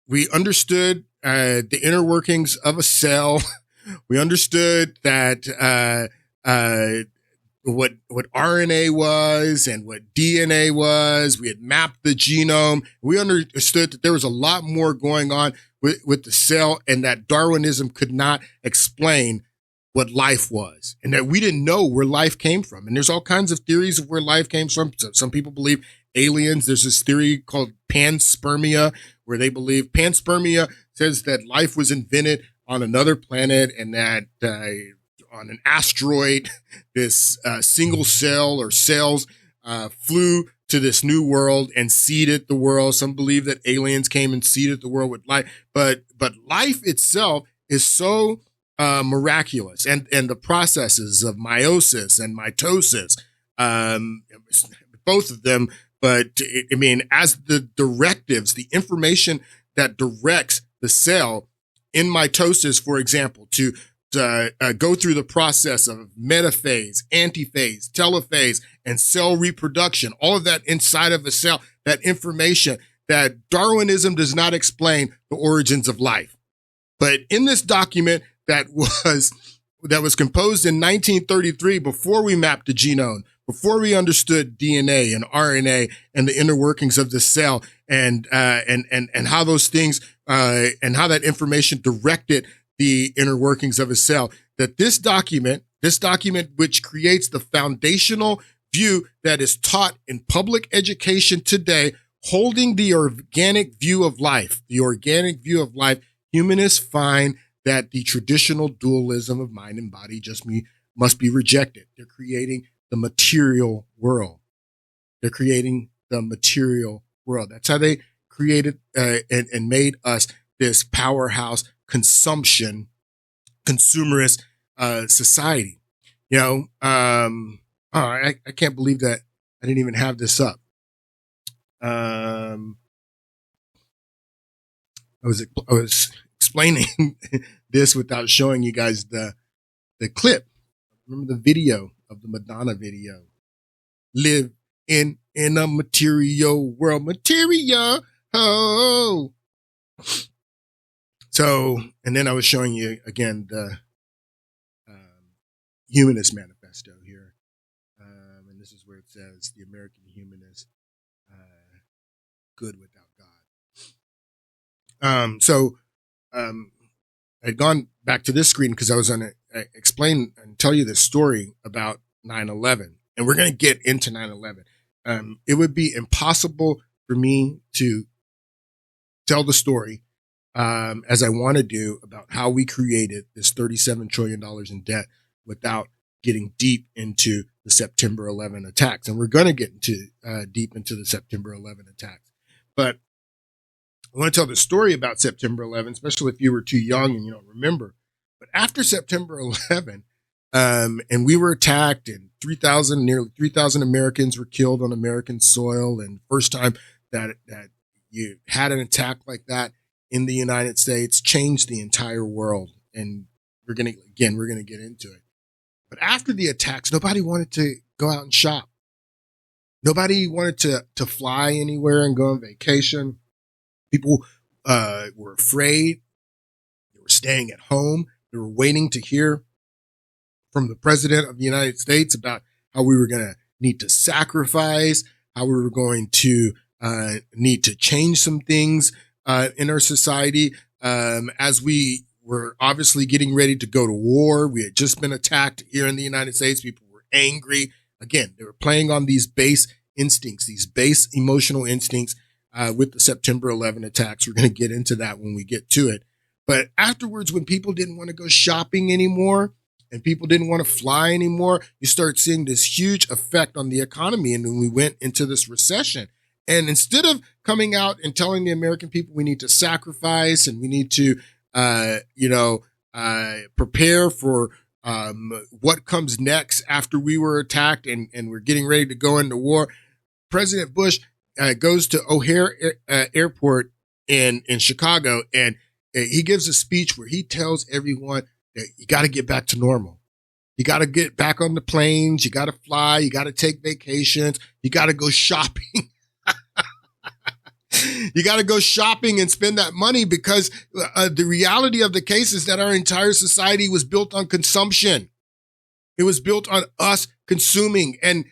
we understood the inner workings of a cell. We understood that what RNA was and what DNA was. We had mapped the genome. We understood that there was a lot more going on with the cell, and that Darwinism could not explain what life was, and that we didn't know where life came from. And there's all kinds of theories of where life came from. So some people believe aliens. There's this theory called panspermia, where they believe panspermia says that life was invented on another planet, and that on an asteroid, this single cell or cells flew to this new world and seeded the world. Some believe that aliens came and seeded the world with life, but life itself is so miraculous, and the processes of meiosis and mitosis, both of them. But I mean, as the directives, the information that directs the cell in mitosis, for example, to go through the process of metaphase, antiphase, telophase, and cell reproduction, all of that inside of a cell, that information that Darwinism does not explain the origins of life. But in this document that was composed in 1933, before we mapped the genome, before we understood DNA and RNA and the inner workings of the cell, and how those things and how that information directed the inner workings of a cell, that this document, which creates the foundational view that is taught in public education today, holding the organic view of life, humanists find that the traditional dualism of mind and body must be rejected. They're creating the material world. That's how they created and made us this powerhouse consumerist society. I can't believe that I didn't even have this up. I was explaining this without showing you guys the clip. Remember the video of the Madonna video? Live in a material world, material. Oh. So, and then I was showing you again the Humanist Manifesto here. And this is where it says the American humanist, good without God. I'd gone back to this screen because I was going to explain and tell you this story about 9/11. And we're going to get into 9/11. It would be impossible for me to tell the story as I want to do about how we created this $37 trillion in debt without getting deep into the September 11 attacks. And we're going to get into deep into the September 11 attacks. But I want to tell the story about September 11, especially if you were too young and you don't remember. But after September 11, and we were attacked, and nearly 3,000 Americans were killed on American soil. And first time that you had an attack like that in the United States changed the entire world. And we're going to get into it. But after the attacks, nobody wanted to go out and shop. Nobody wanted to fly anywhere and go on vacation. People were afraid. They were staying at home. They were waiting to hear from the president of the United States about how we were going to need to sacrifice, how we were going to need to change some things in our society. As we were obviously getting ready to go to war, we had just been attacked here in the United States. People were angry. Again, they were playing on these base instincts, these base emotional instincts with the September 11 attacks. We're going to get into that when we get to it. But afterwards, when people didn't want to go shopping anymore and people didn't want to fly anymore, you start seeing this huge effect on the economy. And then we went into this recession. And instead of coming out and telling the American people we need to sacrifice and we need to, prepare for what comes next after we were attacked and we're getting ready to go into war, President Bush goes to O'Hare Airport in Chicago, and he gives a speech where he tells everyone that you got to get back to normal. You got to get back on the planes. You got to fly. You got to take vacations. You got to go shopping. You got to go shopping and spend that money because the reality of the case is that our entire society was built on consumption. It was built on us consuming. And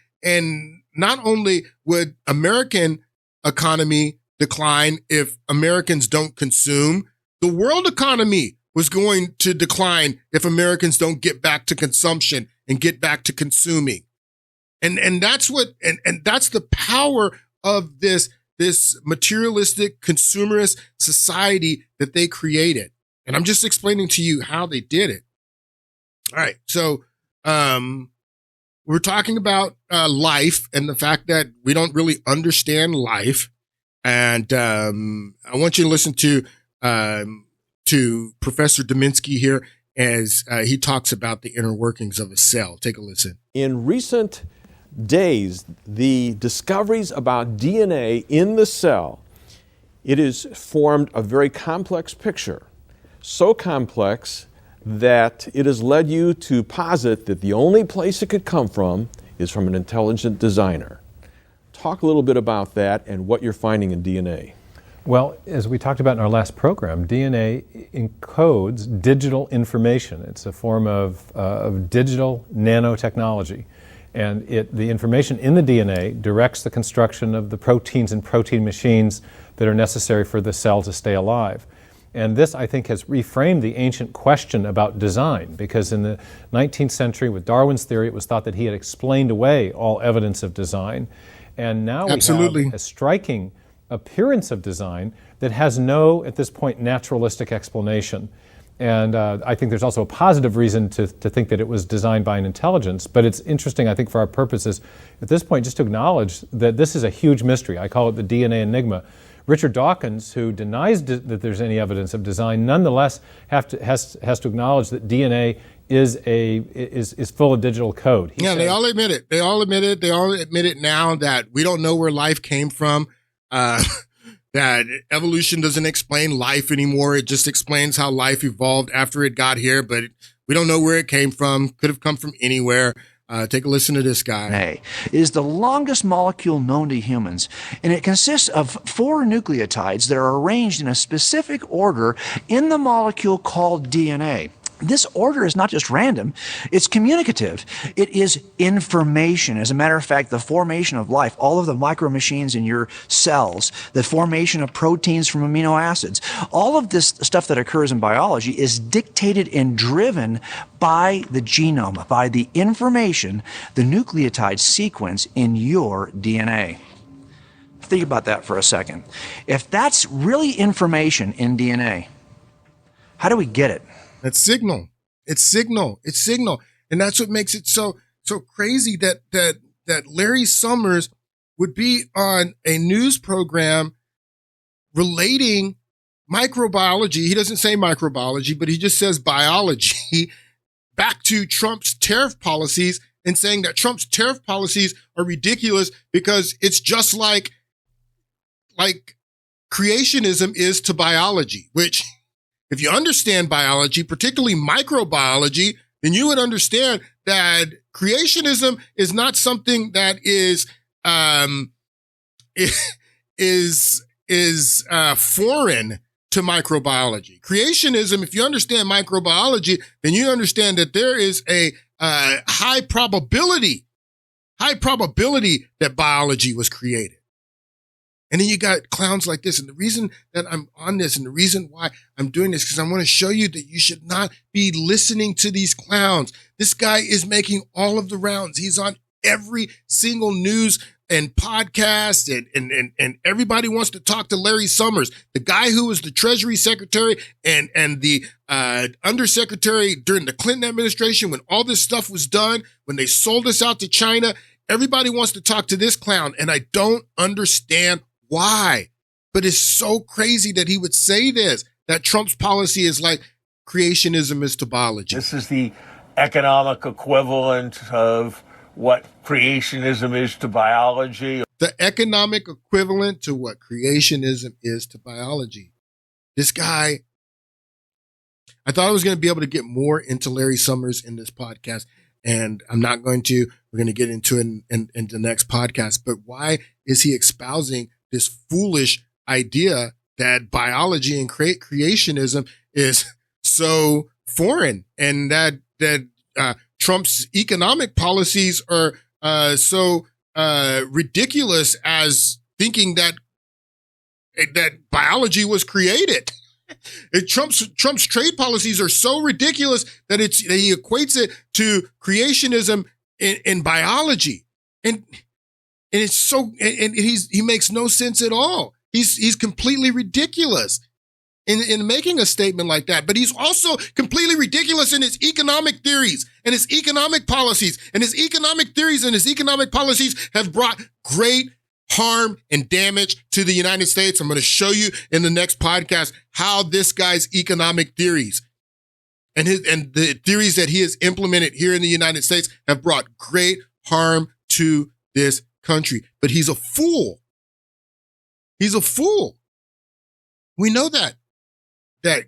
not only would American economy decline if Americans don't consume, the world economy was going to decline if Americans don't get back to consumption and get back to consuming. And that's that's the power of this materialistic consumerist society that they created. And I'm just explaining to you how they did it. All right. So, we're talking about life and the fact that we don't really understand life. And I want you to listen to Professor Dominski here as he talks about the inner workings of a cell. Take a listen. In recent days, the discoveries about DNA in the cell, it has formed a very complex picture. So complex that it has led you to posit that the only place it could come from is from an intelligent designer. Talk a little bit about that and what you're finding in DNA. Well, as we talked about in our last program, DNA encodes digital information. It's a form of digital nanotechnology. And the information in the DNA directs the construction of the proteins and protein machines that are necessary for the cell to stay alive. And this, I think, has reframed the ancient question about design, because in the 19th century, with Darwin's theory, it was thought that he had explained away all evidence of design. And now we have a striking appearance of design that has no, at this point, naturalistic explanation. And I think there's also a positive reason to think that it was designed by an intelligence. But it's interesting, I think, for our purposes, at this point, just to acknowledge that this is a huge mystery. I call it the DNA enigma. Richard Dawkins, who denies that there's any evidence of design, nonetheless has to acknowledge that DNA is full of digital code. They all admit it. They all admit it. They all admit it now that we don't know where life came from. That evolution doesn't explain life anymore. It just explains how life evolved after it got here, but we don't know where it came from. Could have come from anywhere. Take a listen to this guy. DNA is the longest molecule known to humans, and it consists of 4 nucleotides that are arranged in a specific order in the molecule called DNA. This order is not just random, it's communicative. It is information. As a matter of fact, the formation of life, all of the micro machines in your cells, the formation of proteins from amino acids, all of this stuff that occurs in biology is dictated and driven by the genome, by the information, the nucleotide sequence in your DNA. Think about that for a second. If that's really information in DNA, how do we get it? It's signal. It's signal. It's signal. And that's what makes it so crazy that Larry Summers would be on a news program relating microbiology. He doesn't say microbiology, but he just says biology back to Trump's tariff policies and saying that Trump's tariff policies are ridiculous because it's just like creationism is to biology, which, if you understand biology, particularly microbiology, then you would understand that creationism is not something that is foreign to microbiology. Creationism, if you understand microbiology, then you understand that there is a high probability that biology was created. And then you got clowns like this. And the reason that I'm on this and the reason why I'm doing this, because I want to show you that you should not be listening to these clowns. This guy is making all of the rounds. He's on every single news and podcasts and everybody wants to talk to Larry Summers, the guy who was the Treasury Secretary and the Undersecretary during the Clinton administration when all this stuff was done, when they sold us out to China. Everybody wants to talk to this clown, and I don't understand why. But it's so crazy that he would say this, that Trump's policy is like creationism is to biology. This is the economic equivalent of what creationism is to biology. The economic equivalent to what creationism is to biology. This guy, I thought I was going to be able to get more into Larry Summers in this podcast, and I'm not going to. We're going to get into it in the next podcast. But why is he espousing this foolish idea that biology and creationism is so foreign, and that Trump's economic policies are so ridiculous as thinking that biology was created? Trump's trade policies are so ridiculous that he equates it to creationism in biology, and it's so and he makes no sense at all. He's completely ridiculous in making a statement like that, but he's also completely ridiculous in his economic theories and his economic policies, and his economic theories and his economic policies have brought great harm and damage to the United States. I'm going to show you in the next podcast how this guy's economic theories and the theories that he has implemented here in the United States have brought great harm to this country. But he's a fool. He's a fool. We know that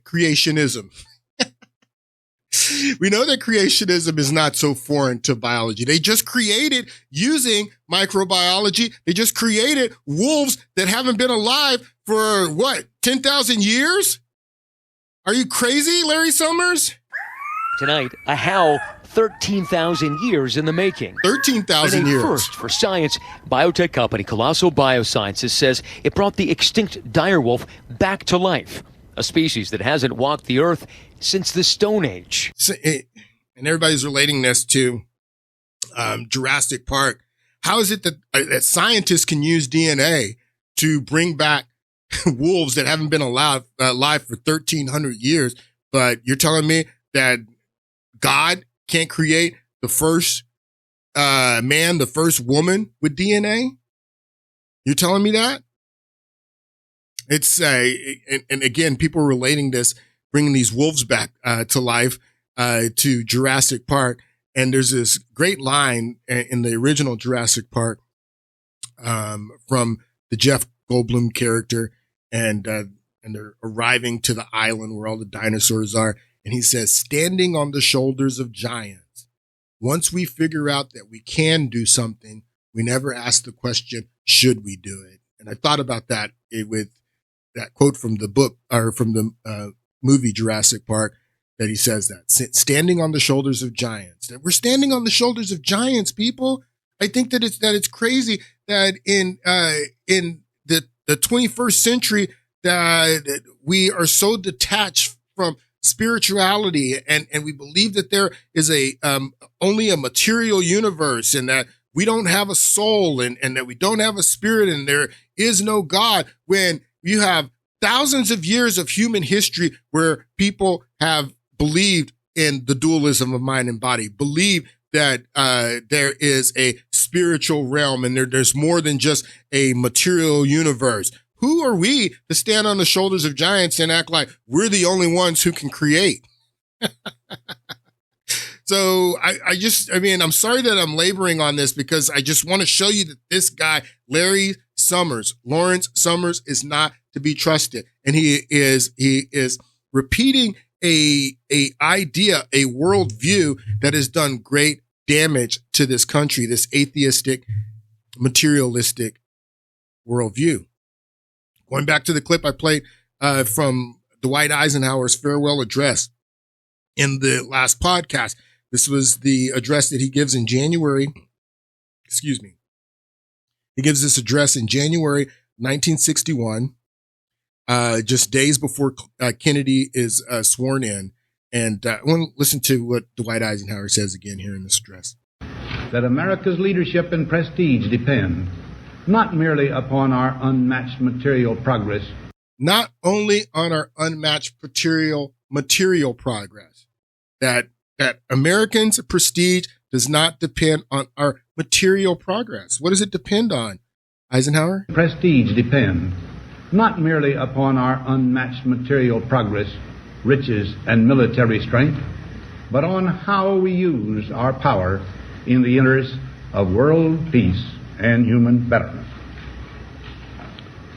creationism. We know that creationism is not so foreign to biology. They just created, using microbiology, they just created wolves that haven't been alive for 10,000 years? Are you crazy, Larry Summers? Tonight, a howl 13,000 years in the making. 13,000 years. First for science, biotech company Colossal Biosciences says it brought the extinct direwolf back to life, a species that hasn't walked the earth since the Stone Age. And everybody's relating this to Jurassic Park. How is it that scientists can use DNA to bring back wolves that haven't been alive for 1,300 years, but you're telling me that God can't create the first man, the first woman with DNA? You're telling me that? It's and again, people are relating this, bringing these wolves back to life to Jurassic Park. And there's this great line in the original Jurassic Park from the Jeff Goldblum character, and they're arriving to the island where all the dinosaurs are. And he says, standing on the shoulders of giants. Once we figure out that we can do something, we never ask the question, should we do it? And I thought about that with that quote from the book, or from the movie Jurassic Park, that he says that, standing on the shoulders of giants. That we're standing on the shoulders of giants, people. I think that it's crazy that in the 21st century that we are so detached from spirituality, and we believe that there is only a material universe, and that we don't have a soul, and that we don't have a spirit, and there is no God, when you have thousands of years of human history where people have believed in the dualism of mind and body, believe that there is a spiritual realm, and there's more than just a material universe. Who are we to stand on the shoulders of giants and act like we're the only ones who can create? So I'm sorry that I'm laboring on this, because I just want to show you that this guy, Lawrence Summers, is not to be trusted. And he is repeating a idea, a worldview that has done great damage to this country, this atheistic, materialistic worldview. Going back to the clip I played from Dwight Eisenhower's farewell address in the last podcast. This was the address that he gives in January. Excuse me. He gives this address in January 1961, just days before Kennedy is sworn in. And I want to listen to what Dwight Eisenhower says again here in this address. That America's leadership and prestige depend not merely upon our unmatched material progress. Not only on our unmatched material progress. That Americans' prestige does not depend on our material progress. What does it depend on, Eisenhower? Prestige depend not merely upon our unmatched material progress, riches, and military strength, but on how we use our power in the interest of world peace and human betterment.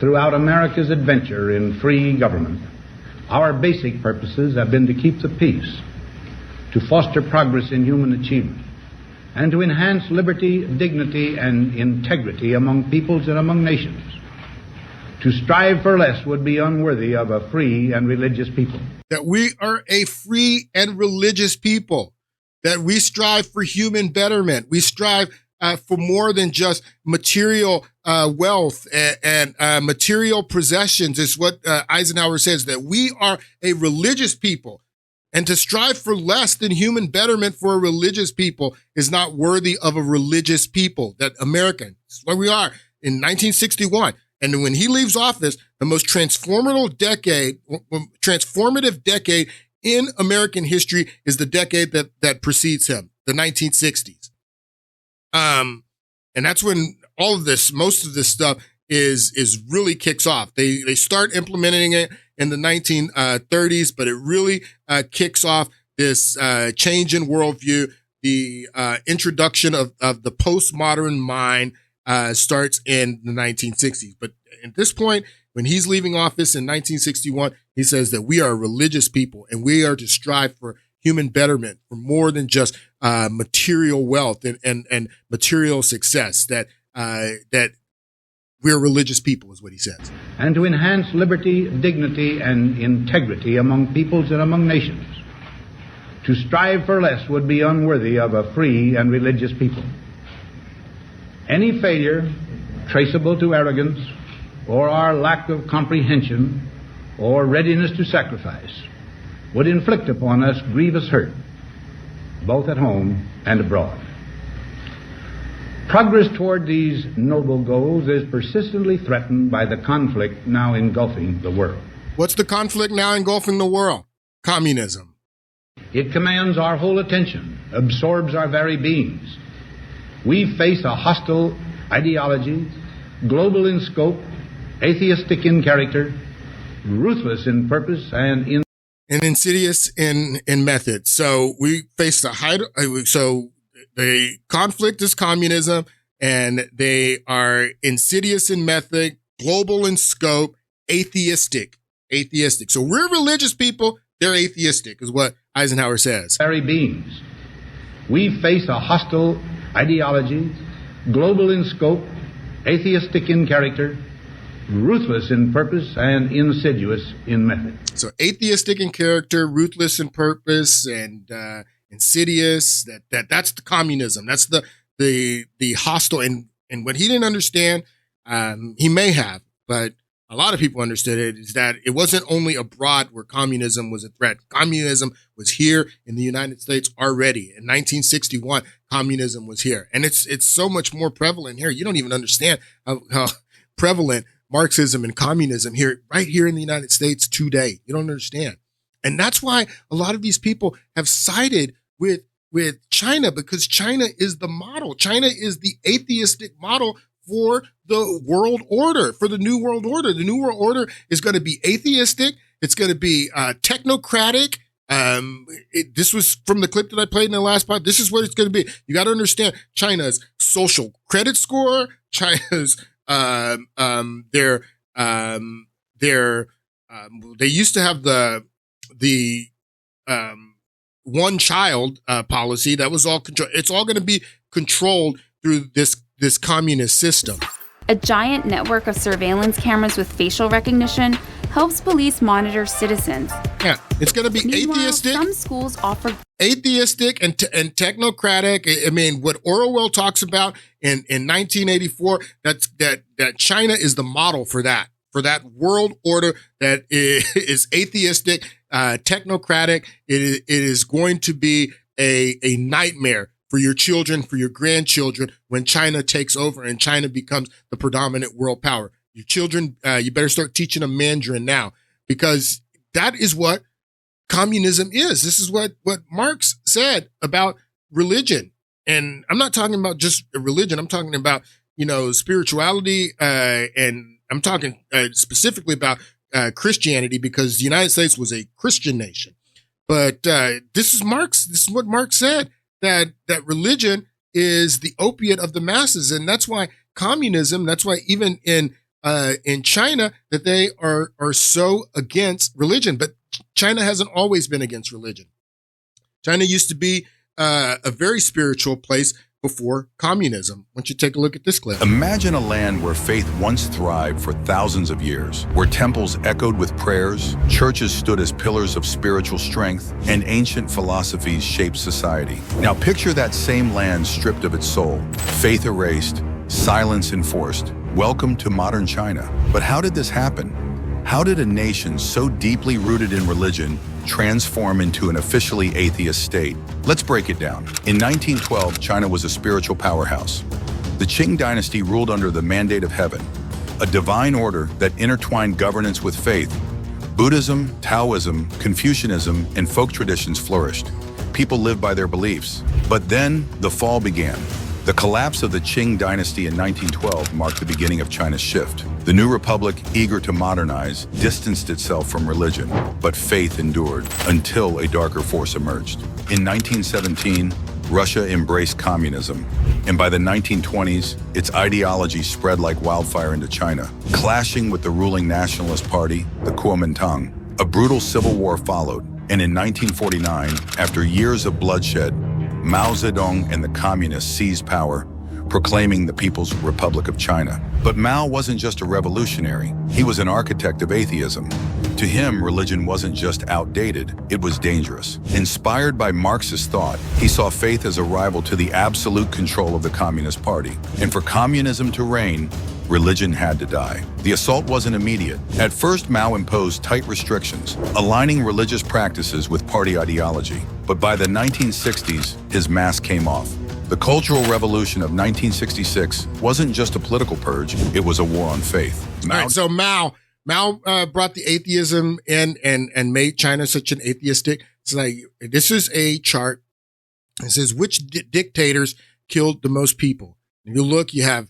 Throughout America's adventure in free government, our basic purposes have been to keep the peace, to foster progress in human achievement, and to enhance liberty, dignity, and integrity among peoples and among nations. To strive for less would be unworthy of a free and religious people. That we are a free and religious people, that we strive for human betterment. We strive for more than just material wealth and material possessions is what Eisenhower says, that we are a religious people. And to strive for less than human betterment for a religious people is not worthy of a religious people, that American. That's where we are in 1961. And when he leaves office, the most transformative decade in American history is the decade that precedes him, the 1960s. And that's when all of this, most of this stuff is really kicks off. They start implementing it in the 1930s, but it really kicks off this change in worldview. The introduction of the postmodern mind starts in the 1960s. But at this point, when he's leaving office in 1961, he says that we are a religious people and we are to strive for human betterment, for more than just material wealth and material success, that we're religious people is what he says. And to enhance liberty, dignity, and integrity among peoples and among nations. To strive for less would be unworthy of a free and religious people. Any failure traceable to arrogance or our lack of comprehension or readiness to sacrifice would inflict upon us grievous hurt, both at home and abroad. Progress toward these noble goals is persistently threatened by the conflict now engulfing the world. What's the conflict now engulfing the world? Communism. It commands our whole attention, absorbs our very beings. We face a hostile ideology, global in scope, atheistic in character, ruthless in purpose, and insidious in method. So we face the conflict is communism, and they are insidious in method, global in scope, atheistic. So we're religious people, they're atheistic, is what Eisenhower says. Very beings. We face a hostile ideology, global in scope, atheistic in character, ruthless in purpose, and insidious in method. So atheistic in character, ruthless in purpose, and insidious. That's the communism. That's the hostile. And what he didn't understand, he may have, but a lot of people understood it, is that it wasn't only abroad where communism was a threat. Communism was here in the United States already. In 1961, communism was here. And it's so much more prevalent here. You don't even understand how prevalent Marxism and communism right here in the United States today. You don't understand. And that's why a lot of these people have sided with China, because China is the model. China is the atheistic model for the world order, for the new world order. The new world order is going to be atheistic. It's going to be technocratic. This was from the clip that I played in the last part. This is what it's going to be. You got to understand China's social credit score, China's they used to have the one child policy that was all controlled. It's all going to be controlled through this communist system. A giant network of surveillance cameras with facial recognition helps police monitor citizens. Yeah, it's going to be atheistic. Some schools offer atheistic and technocratic. I mean, what Orwell talks about in 1984, that China is the model for that world order that is atheistic, technocratic. It is going to be a nightmare for your children, for your grandchildren, when China takes over and China becomes the predominant world power. Your children, you better start teaching them Mandarin now, because that is what communism is. This is what Marx said about religion. And I'm not talking about just religion. I'm talking about, spirituality, and I'm talking specifically about Christianity, because the United States was a Christian nation. But this is Marx. This is what Marx said, that religion is the opiate of the masses. And that's why communism, that's why even in China, that they are so against religion. But China hasn't always been against religion. China used to be a very spiritual place before communism. Why don't you take a look at this clip? Imagine a land where faith once thrived for thousands of years, where temples echoed with prayers, churches stood as pillars of spiritual strength, and ancient philosophies shaped society. Now picture that same land stripped of its soul, faith erased, silence enforced. Welcome to modern China. But how did this happen? How did a nation so deeply rooted in religion transform into an officially atheist state? Let's break it down. In 1912, China was a spiritual powerhouse. The Qing dynasty ruled under the mandate of heaven, a divine order that intertwined governance with faith. Buddhism, Taoism, Confucianism, and folk traditions flourished. People lived by their beliefs. But then the fall began. The collapse of the Qing dynasty in 1912 marked the beginning of China's shift. The new republic, eager to modernize, distanced itself from religion, but faith endured until a darker force emerged. In 1917, Russia embraced communism, and by the 1920s, its ideology spread like wildfire into China. Clashing with the ruling nationalist party, the Kuomintang, a brutal civil war followed, and in 1949, after years of bloodshed, Mao Zedong and the communists seized power, proclaiming the People's Republic of China. But Mao wasn't just a revolutionary, he was an architect of atheism. To him, religion wasn't just outdated, it was dangerous. Inspired by Marxist thought, he saw faith as a rival to the absolute control of the Communist Party. And for communism to reign, religion had to die. The assault wasn't immediate. At first, Mao imposed tight restrictions, aligning religious practices with party ideology. But by the 1960s, his mask came off. The Cultural Revolution of 1966 wasn't just a political purge, it was a war on faith. So Mao brought the atheism in and made China such an atheistic. It's like, this is a chart. It says which dictators killed the most people. And you look, you have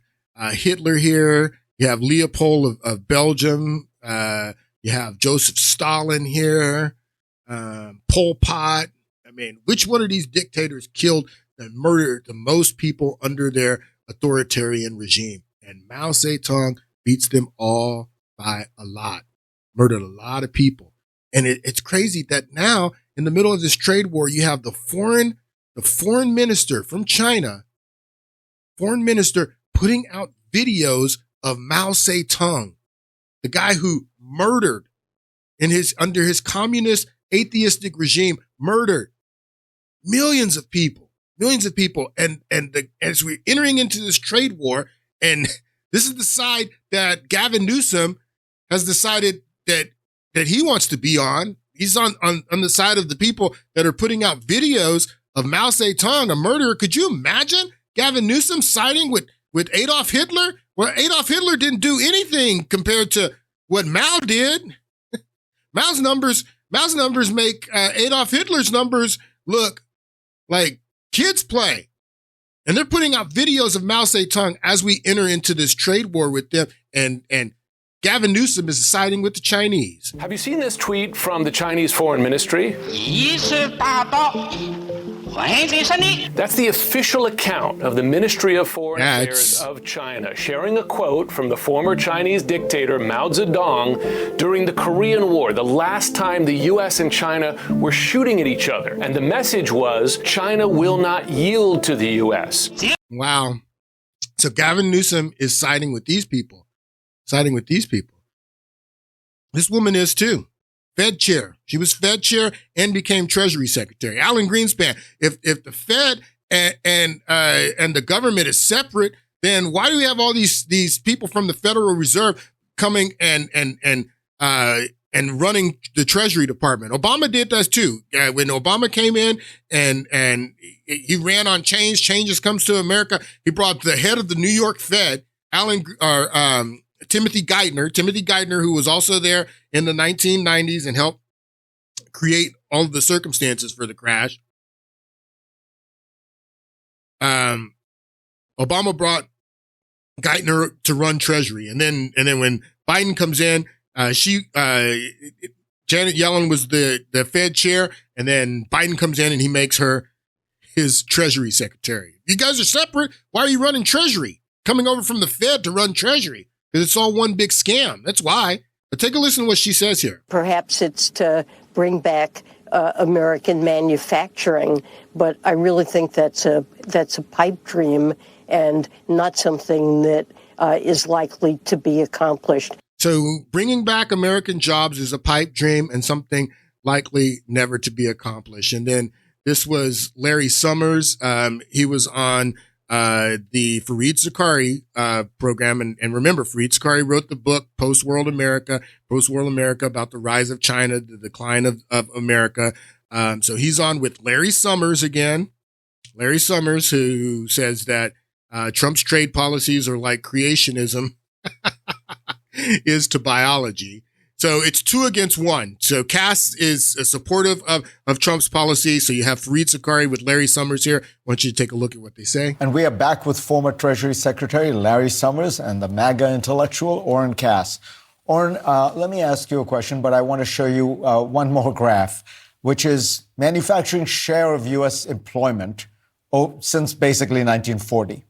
Hitler here, you have Leopold of Belgium, you have Joseph Stalin here, Pol Pot. I mean, which one of these dictators killed and murdered the most people under their authoritarian regime? And Mao Zedong beats them all by a lot, murdered a lot of people. And it's crazy that now, in the middle of this trade war, you have the foreign minister from China, putting out videos of Mao Zedong, the guy who murdered under his communist atheistic regime, murdered millions of people. And as we're entering into this trade war, and this is the side that Gavin Newsom has decided that he wants to be on. He's on the side of the people that are putting out videos of Mao Zedong, a murderer. Could you imagine Gavin Newsom siding with Adolf Hitler? Well, Adolf Hitler didn't do anything compared to what Mao did. Mao's numbers make Adolf Hitler's numbers look like kids play. And they're putting out videos of Mao Zedong as we enter into this trade war with them. And Gavin Newsom is siding with the Chinese. Have you seen this tweet from the Chinese Foreign Ministry? That's the official account of the Ministry of Foreign Affairs of China, sharing a quote from the former Chinese dictator Mao Zedong during the Korean War, the last time the U.S. and China were shooting at each other. And the message was, China will not yield to the U.S. Wow. So Gavin Newsom is siding with these people. This woman is too. Fed chair. She was Fed chair and became Treasury Secretary. Alan Greenspan. If the Fed and the government is separate, then why do we have all these people from the Federal Reserve coming and and running the Treasury Department. Obama did that too. When Obama came in and he ran on change, changes comes to America. He brought the head of the New York Fed, Timothy Geithner, who was also there in the 1990s and helped create all of the circumstances for the crash. Obama brought Geithner to run Treasury, and then when Biden comes in, Janet Yellen was the Fed chair, and then Biden comes in and he makes her his Treasury secretary. You guys are separate. Why are you running Treasury? Coming over from the Fed to run Treasury? Because it's all one big scam. That's why. But take a listen to what she says here. Perhaps it's to bring back American manufacturing, but I really think that's a pipe dream and not something that is likely to be accomplished. So bringing back American jobs is a pipe dream and something likely never to be accomplished. And then this was Larry Summers. He was on the Fareed Zakaria program. And remember, Fareed Zakaria wrote the book, Post-World America, about the rise of China, the decline of America. So he's on with Larry Summers again. Larry Summers, who says that Trump's trade policies are like creationism is to biology. So it's 2 against 1. So Cass is supportive of Trump's policy. So you have Fareed Zakaria with Larry Summers here. I want you to take a look at what they say. And we are back with former Treasury Secretary Larry Summers and the MAGA intellectual Oren Cass. Oren, let me ask you a question, but I want to show you one more graph, which is manufacturing share of U.S. employment since basically 1940.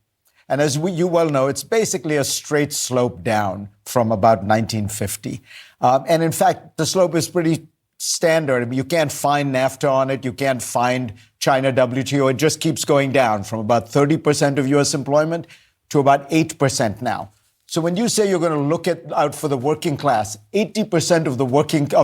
And as you well know, it's basically a straight slope down from about 1950. And in fact, the slope is pretty standard. I mean, you can't find NAFTA on it. You can't find China WTO. It just keeps going down from about 30% of U.S. employment to about 8% now. So when you say you're going to look out for the working class, 80% of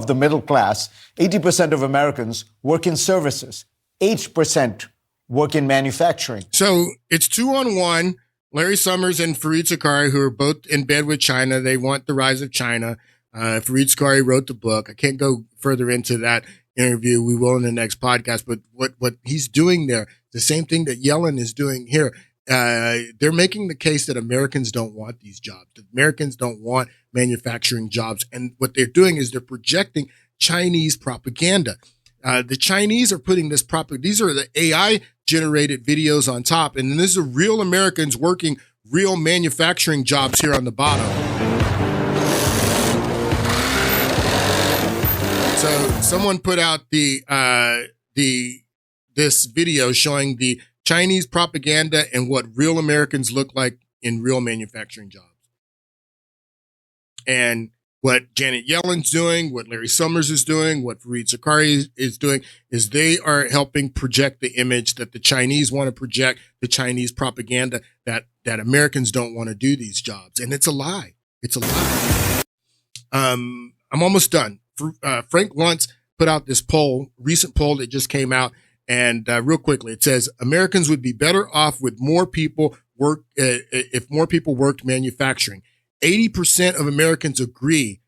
the middle class, 80% of Americans work in services, 8% work in manufacturing. So it's 2 on 1. Larry Summers and Fareed Zakaria, who are both in bed with China. They want the rise of China. Fareed Zakaria wrote the book. I can't go further into that interview. We will in the next podcast. But what he's doing there, the same thing that Yellen is doing here. They're making the case that Americans don't want these jobs. That Americans don't want manufacturing jobs. And what they're doing is they're projecting Chinese propaganda. The Chinese are putting this these are the AI generated videos on top. And then this is real Americans working real manufacturing jobs here on the bottom. So someone put out this video showing the Chinese propaganda and what real Americans look like in real manufacturing jobs. And what Janet Yellen's doing, what Larry Summers is doing, what Fareed Zakaria is doing, is they are helping project the image that the Chinese want to project, the Chinese propaganda that Americans don't want to do these jobs. And it's a lie. It's a lie. I'm almost done. Frank Luntz put out this recent poll that just came out. And real quickly, it says Americans would be better off with more people if more people worked manufacturing. 80% of Americans agree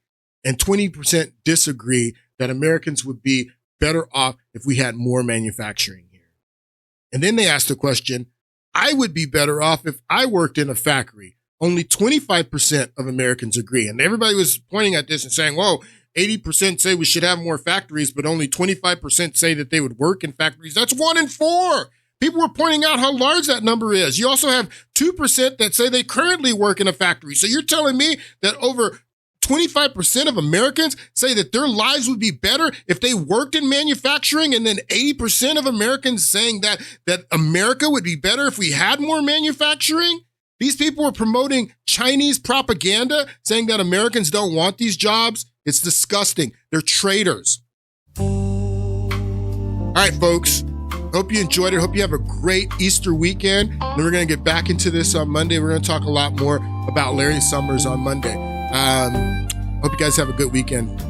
and 20% disagree that Americans would be better off if we had more manufacturing here. And then they asked the question, I would be better off if I worked in a factory. Only 25% of Americans agree. And everybody was pointing at this and saying, whoa, 80% say we should have more factories, but only 25% say that they would work in factories. That's 1 in 4. People were pointing out how large that number is. You also have 2% that say they currently work in a factory. So you're telling me that over 25% of Americans say that their lives would be better if they worked in manufacturing, and then 80% of Americans saying that America would be better if we had more manufacturing? These people are promoting Chinese propaganda, saying that Americans don't want these jobs. It's disgusting. They're traitors. All right, folks. Hope you enjoyed it. Hope you have a great Easter weekend. And we're going to get back into this on Monday. We're going to talk a lot more about Larry Summers on Monday. Hope you guys have a good weekend.